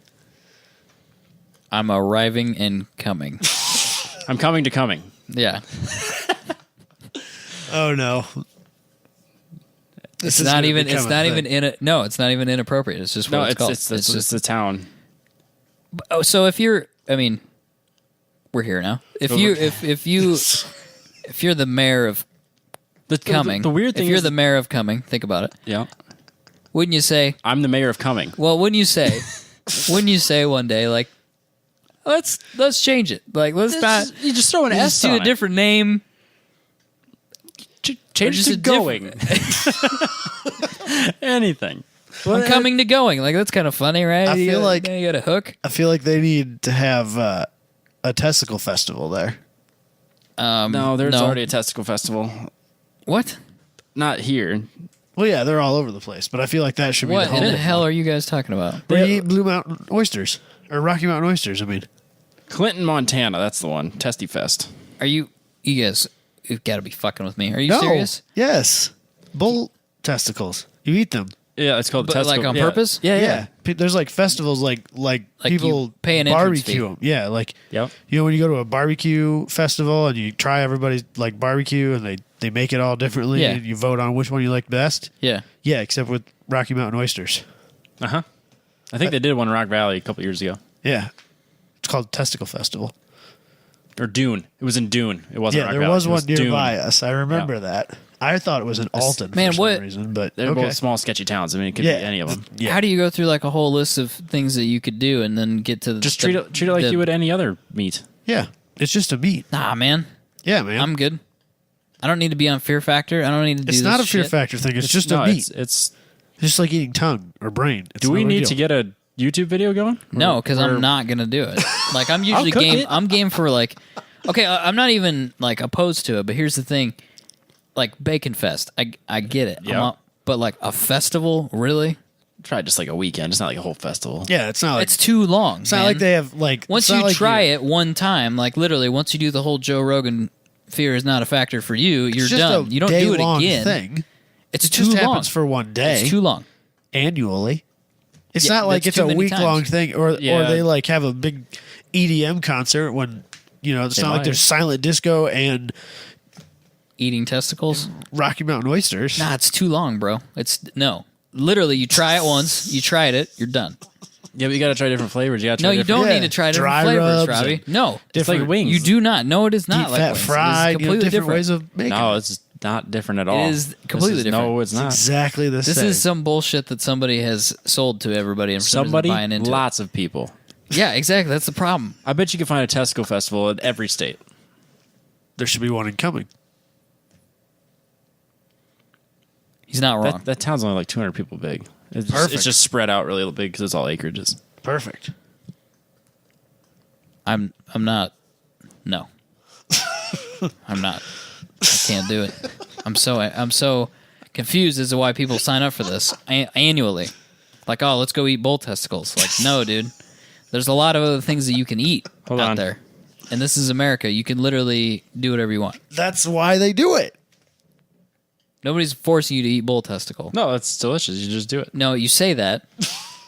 I'm arriving and coming. I'm coming to Cumming. Yeah. Oh no. It's not even inappropriate. It's just what No, it's called. it's just a town. Oh, so if you're, I mean, we're here now. If you're the mayor of Cumming, The weird thing if you're is, the mayor of Cumming, think about it. yeah, Wouldn't you say? I'm the mayor of Cumming. Well, wouldn't you say? Wouldn't you say one day like, let's change it. Like let's not. You just throw an Let's S do on a different name. Change just to a going. Anything. I'm coming to going. Like that's kind of funny, right? I feel like- you got a hook. I feel like they need to have a testicle festival there. No, there's already a testicle festival. What? Not here. Well, yeah, they're all over the place, but I feel like that should be What the in home. the hell are you guys talking about? Where you eat Blue Mountain oysters or Rocky Mountain oysters. I mean, Clinton, Montana. That's the one. Testy Fest. Are you guys? You've got to be fucking with me. Are you no, serious? yes, bull testicles. You eat them. Yeah, it's called But, testicle. like, on yeah. purpose? Yeah. There's like festivals, like people you pay an entrance fee. barbecue them. Yeah, like Yep. you know when you go to a barbecue festival and you try everybody's like barbecue and they make it all differently. Yeah. And you vote on which one you like best. Yeah. Yeah, except with Rocky Mountain oysters. Uh huh. I think they did one in Rock Valley a couple years ago. Yeah, it's called Testicle Festival. Or Dune. It was in Dune. It wasn't Yeah, Rock there Valley. was It one nearby Dune. us. I remember that. I thought it was in Alton Man, for some what- reason, but They're okay. both small, sketchy towns. I mean, it could be any of them. Yeah. How do you go through like a whole list of things that you could do and then get to the Just treat it like you would any other meat. Yeah, it's just a meat. Nah, man. Yeah, man. I'm good. I don't need to be on Fear Factor. I don't need to do it's this not a fear shit. factor thing. It's just no, a meat. it's Just like eating tongue or brain. It's Do we no big need deal. to get a YouTube video going? No, because Or- I'm not gonna do it. Like I'm usually cook game. it. I'm game for like. Okay, I'm not even like opposed to it, but here's the thing: like Bacon Fest, I get it. Yeah. But like a festival, really? Try just like a weekend. It's not like a whole festival. Yeah, it's not like It's too long. it's not like they have like Once it's not you like try it one time, like literally, once you do the whole Joe Rogan fear is not a factor for you, you're it's just done. a You don't do it day-long again. Thing. It's It too just long. happens for one day. It's too long. Annually. It's Yeah, not like that's it's too a many week long times. thing, or Yeah. they like have a big EDM concert when it's They not like might. there's silent disco and Eating testicles? Rocky Mountain oysters. Nah, it's too long, bro. Literally, you try it once, you tried it, you're done. Yeah, but you got to try different flavors. You got to try No, you different- don't Yeah. need to try different Dry flavors, rubs Robbie. and No, It's like wings. you do not. No, it is not Deep like fat wings. It is fried, completely different ways of making No, it. it's not different at all. is completely This is- different. No, it's not. Exactly the This same. is some bullshit that somebody has sold to everybody and for some reason Somebody, buying into. lots of people. Yeah, exactly. That's the problem. I bet you can find a testicle festival in every state. There should be one incoming. He's not wrong. That town's only like 200 people big. Perfect. It's just spread out really big because it's all acreages. Perfect. I'm not. No, I'm not. I can't do it. I'm so confused as to why people sign up for this annually. Like, oh, let's go eat bull testicles. Like, no, dude. There's a lot of other things that you can eat Hold out on. there, and this is America. You can literally do whatever you want. That's why they do it. Nobody's forcing you to eat bull testicle. No, it's delicious. You just do it. No, you say that.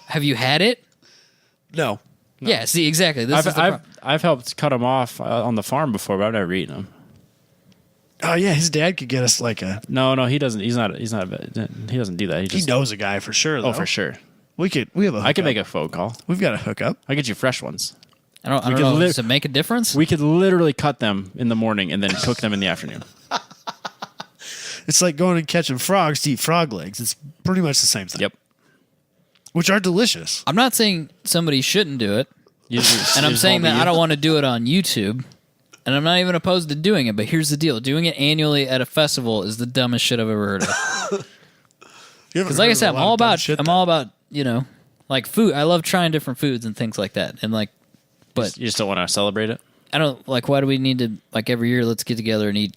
Have you had it? No. Yeah. See, exactly. This is the problem. I've helped cut them off on the farm before, but I've never eaten them. Oh yeah, his dad could get us like a. No, he doesn't. He doesn't do that. He He just. knows a guy for sure. Though. Oh, for sure. We have a. I could hookup. make a phone call. We've got a hookup. I get you fresh ones. I don't we know. can Does it make a difference? We could literally cut them in the morning and then cook them in the afternoon. It's like going and catching frogs to eat frog legs. It's pretty much the same thing. Yep. Which are delicious. I'm not saying somebody shouldn't do it. And I'm saying that I don't want to do it on YouTube, and I'm not even opposed to doing it. But here's the deal: doing it annually at a festival is the dumbest shit I've ever heard of. Because, like I said, I'm all about like food. I love trying different foods and things like that. And like, but You just don't want to celebrate it? I don't like. Why do we need to like every year? Let's get together and eat.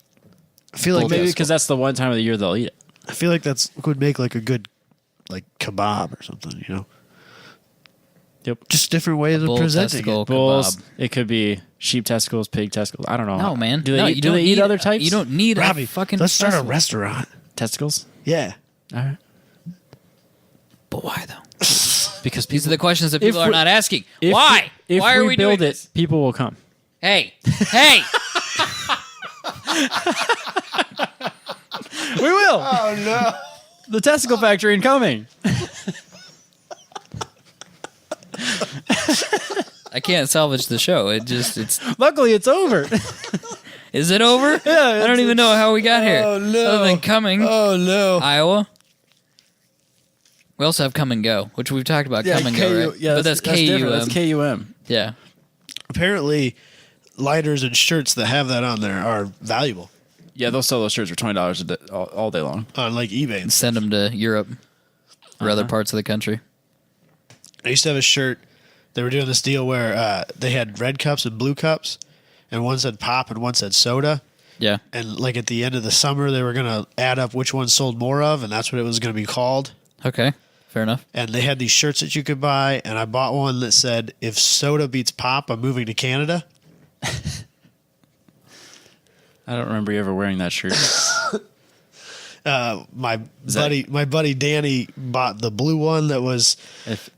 I feel like Bull Maybe testicle. because that's the one time of the year they'll eat it. I feel like that's would make like a good like kebab or something. Yep. Just different ways of Bull presenting testicle it. Bulls. kebab. It could be sheep testicles, pig testicles. I don't know. No, man. Do they, no, eat, you do don't they eat need other types? You don't need Robbie, a fucking. let's start a festival. restaurant. testicles. Yeah. All right. But why though? Because These are the questions that people If are we- not asking. if Why? we, if Why are we build doing it, this? people will come. Hey, hey! We will. Oh no. The testicle factory incoming. I can't salvage the show. It's. Luckily, it's over. Is it over? Yeah, I don't even know how we got here. Oh, no. Other than coming, Oh no. Iowa. We also have come and go, which we've talked about. Come and go, right? Yeah, but that's different. KUM. That's KUM. Yeah. Apparently, lighters and shirts that have that on there are valuable Yeah, they'll sell those shirts for $20 all day long. on like eBay. And Send them to Europe or other parts of the country. I used to have a shirt. They were doing this deal where they had red cups and blue cups, and one said pop and one said soda. Yeah. And like at the end of the summer, they were going to add up which one sold more of, and that's what it was going to be called. Okay. Fair enough. And they had these shirts that you could buy, and I bought one that said, "If soda beats pop, I'm moving to Canada." I don't remember you ever wearing that shirt. My buddy Danny bought the blue one that was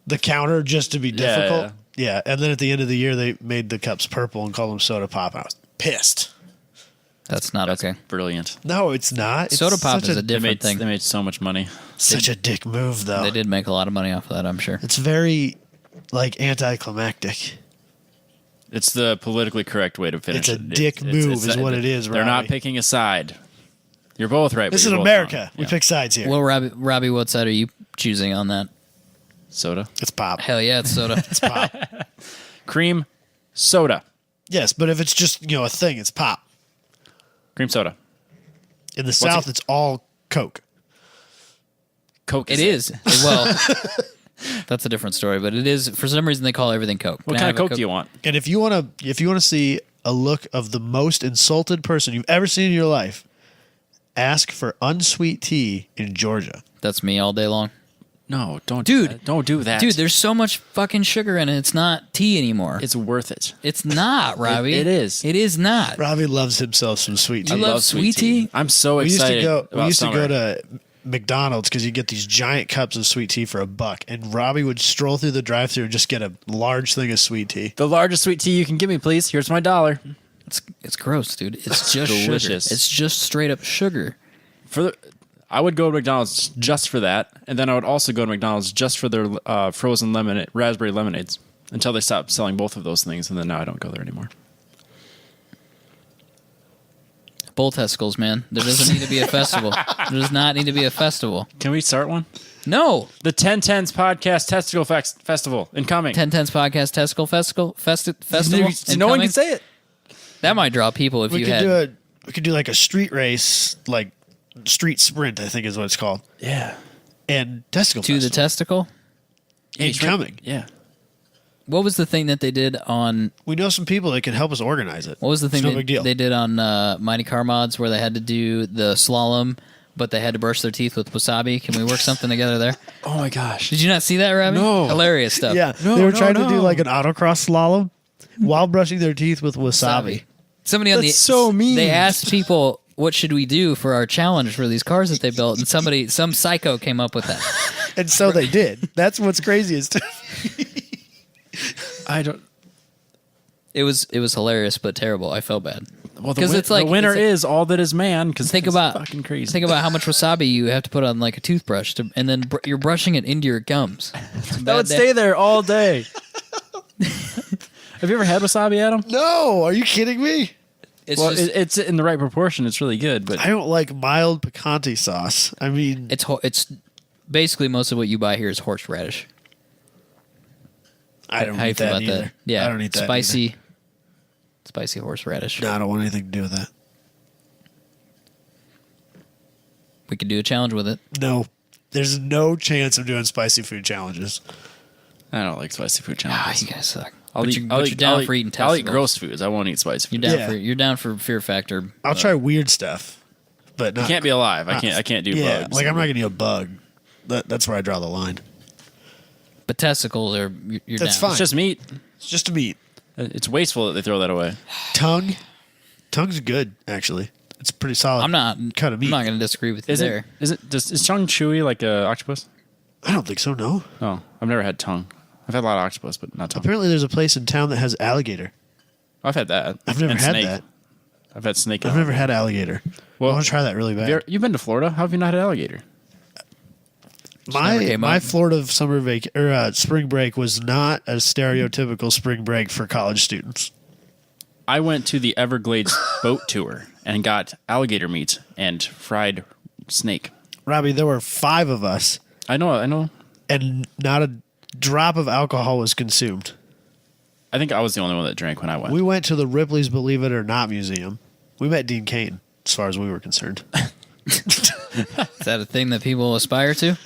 the counter just to be difficult. Yeah, and then at the end of the year, they made the cups purple and called them soda pop. And I was pissed. That's not okay. Brilliant. No, it's not. It's Soda pop such is a They different thing. made so much money. such a dick move, though. They did make a lot of money off of that, I'm sure. It's very like anticlimactic. It's the politically correct way to finish It's a it. dick move is what it is, They're not Robbie. picking a side. You're both right. This but is you're both America. wrong. We Yeah. pick sides here. Well, Robbie, what side are you choosing on that? Soda. It's pop. Hell yeah, it's soda. It's pop. Cream soda. Yes, but if it's just a thing, it's pop. Cream soda. In the South, it's all Coke. Coke It is. Well, that's a different story, but it is. For some reason, they call everything Coke. What kind of Coke do you want? And if you want to see a look of the most insulted person you've ever seen in your life, ask for unsweet tea in Georgia. That's me all day long. No, don't Dude. do that. Don't do that. Dude, there's so much fucking sugar in it. It's not tea anymore. It's worth it. It's not, Robbie. It is. It is not. Robbie loves himself some sweet tea. You love sweet tea? I'm so We used excited. to go. We about used to go summer. to McDonald's because you get these giant cups of sweet tea for $1, and Robbie would stroll through the drive-thru and just get a large thing of sweet tea. The largest sweet tea you can give me, please. Here's my $1. It's gross, dude. It's just Delicious. sugar. It's just straight up sugar. I would go to McDonald's just for that, and then I would also go to McDonald's just for their frozen raspberry lemonades until they stopped selling both of those things, and then now I don't go there anymore. Bull testicles, man. There doesn't need to be a festival. There does not need to be a festival. Can we start one? No. The 1010s Podcast Testicle Festival incoming. 1010s Podcast Testicle Festival. No one can say it. That might draw people if you had. We could do like a street race, like street sprint, I think is what it's called. Yeah. And testicle To the festival. testicle. Incoming. Yeah. What was the thing that they did on? We know some people that can help us organize it. What was the thing It's no big deal. they did on Mighty Car Mods where they had to do the slalom, but they had to brush their teeth with wasabi? Can we work something together there? Oh my gosh. Did you not see that, Robbie? No. Hilarious stuff. Yeah, No, they were no, trying to no. do like an autocross slalom while brushing their teeth with wasabi. Somebody on That's so mean. They asked people, "What should we do for our challenge for these cars that they built?" And some psycho came up with that. And so they did. That's what's craziest. I don't. It was hilarious but terrible. I felt bad. Well, Because it's like the winner it's like- is all that is man. Because Think about fucking crazy. Think about how much wasabi you have to put on like a toothbrush, and then you're brushing it into your gums. that would stay there all day. Have you ever had wasabi, Adam? No, are you kidding me? It's Well, just, it's in the right proportion. It's really good, but I don't like mild picante sauce. I mean, it's basically most of what you buy here is horseradish. I don't How you eat feel that about either. that? Yeah, I don't eat that spicy horseradish. either. No, I don't want anything to do with that. We could do a challenge with it. No, there's no chance of doing spicy food challenges. I don't like spicy food Ah, challenges. you guys suck. I'll But eat- you're, I'll but eat- you're down I'll for eat- eating I'll testicles. eat gross foods. I won't eat spicy You're food. down Yeah. you're down for Fear Factor. I'll try weird stuff, but I not, can't be alive. I can't do yeah, bugs. like I'm not gonna eat a bug. That's where I draw the line. But testicles are you're That's down. fine. It's just meat. It's just a meat. It's wasteful that they throw that away. Tongue's good actually. It's pretty solid. I'm not cut of meat. I'm not going to disagree with you Is there. is tongue chewy like a octopus? I don't think so. No. Oh, I've never had tongue. I've had a lot of octopus, but not tongue. Apparently, there's a place in town that has alligator. I've had that. I've never And had snake. that. I've had snake. I've never had alligator. Well, I want to try that really bad. You've been to Florida. How have you not had alligator? never came My up. Florida summer spring break was not a stereotypical spring break for college students. I went to the Everglades boat tour and got alligator meat and fried snake. Robbie, there were 5 of us, I know. and not a drop of alcohol was consumed. I think I was the only one that drank when I went. We went to the Ripley's Believe It or Not Museum. We met Dean Cain, as far as we were concerned. Is that a thing that people aspire to?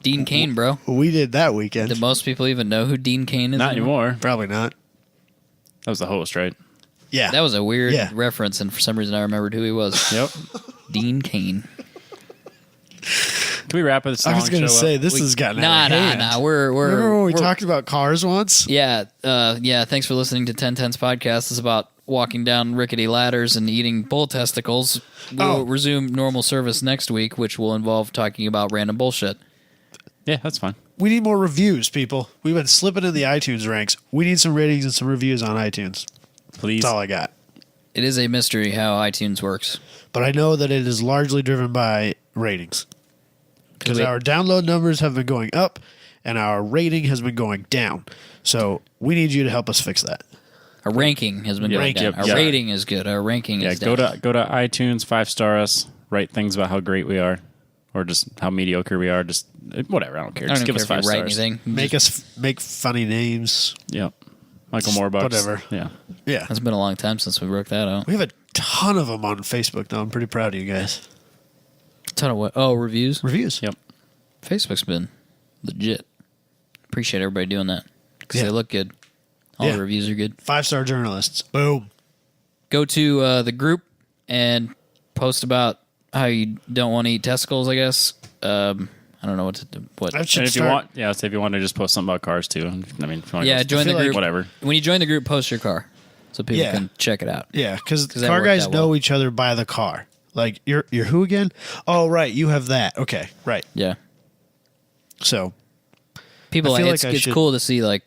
Dean Cain, bro. We did that weekend. Do most people even know who Dean Cain is? Not anymore. Probably not. That was the host, right? Yeah. That was a weird Yeah. reference, and for some reason I remembered who he was. Yep. Dean Cain. Can we wrap this song? I was going to show say, up? this has gotten out of hand. Nah. We're Remember when we we're- talked about cars once? Yeah, thanks for listening to 1010's podcast. It's about walking down rickety ladders and eating bull testicles. We'll resume normal service next week, which will involve talking about random bullshit. Yeah, that's fine. We need more reviews, people. We've been slipping in the iTunes ranks. We need some ratings and some reviews on iTunes. Please. That's all I got. It is a mystery how iTunes works. But I know that it is largely driven by ratings. Because we- our download numbers have been going up and our rating has been going down. So we need you to help us fix that. Our ranking has been going Rank, down. yep, Our yeah. rating is good. Our ranking Yeah, is go down. to iTunes, 5-star us, write things about how great we are, or just how mediocre we are. Just whatever. I don't care. I don't Just even give care us if 5 you write stars. anything. Make funny names. Yep. Michael Moorbucks. Whatever. Yeah. Yeah. It's been a long time since we broke that out. We have a ton of them on Facebook, though. I'm pretty proud of you guys. Ton of what? Oh, reviews? Reviews. Yep. Facebook's been legit. Appreciate everybody doing that because Yeah. they look good. All Yeah. the reviews are good. 5-star journalists. Boom. Go to the group and post about how you don't want to eat testicles, I guess. I I don't know what to do. What? I should And if you start. want, say if you want to just post something about cars too. I mean, if you want Yeah, to join the feel like- group. whatever. When you join the group, post your car so people Yeah. can check it out. Yeah, because that car worked guys out know well. each other by the car. Like you're who again? Oh, right, you have that. Okay, right. Yeah. So People, I feel it's like I should- cool to see like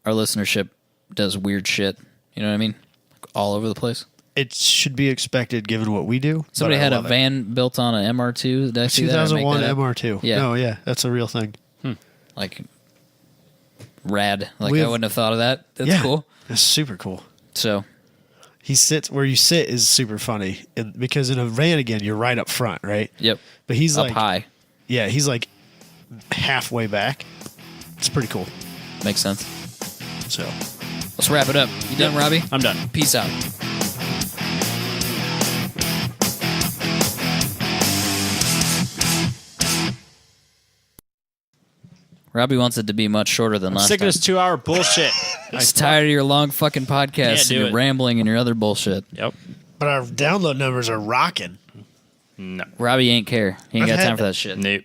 our listenership does weird shit. You know what I mean? Like, all over the place. it should be expected given what we do. Somebody but I had a love it. van built on an MR2. Did I see that? Or make 2001 that up? MR2. Yeah. No, yeah, that's a real thing. Like rad. Like We I have- wouldn't have thought of that. That's yeah, cool. That's super cool. So He sits where you sit is super funny, and because in a van again you're right up front, right? yep. But he's Up like, high. yeah, he's like halfway back. It's pretty cool. Makes sense. So Let's wrap it up. You done, Robbie? I'm done. Peace out. Robbie wants it to be much shorter than last Sick of time. this 2-hour bullshit. He's tired of your long fucking podcasts Can't and do your it. rambling and your other bullshit. Yep. but our download numbers are rocking. No. Robbie ain't care. He ain't I've got time had- for that shit. Nope.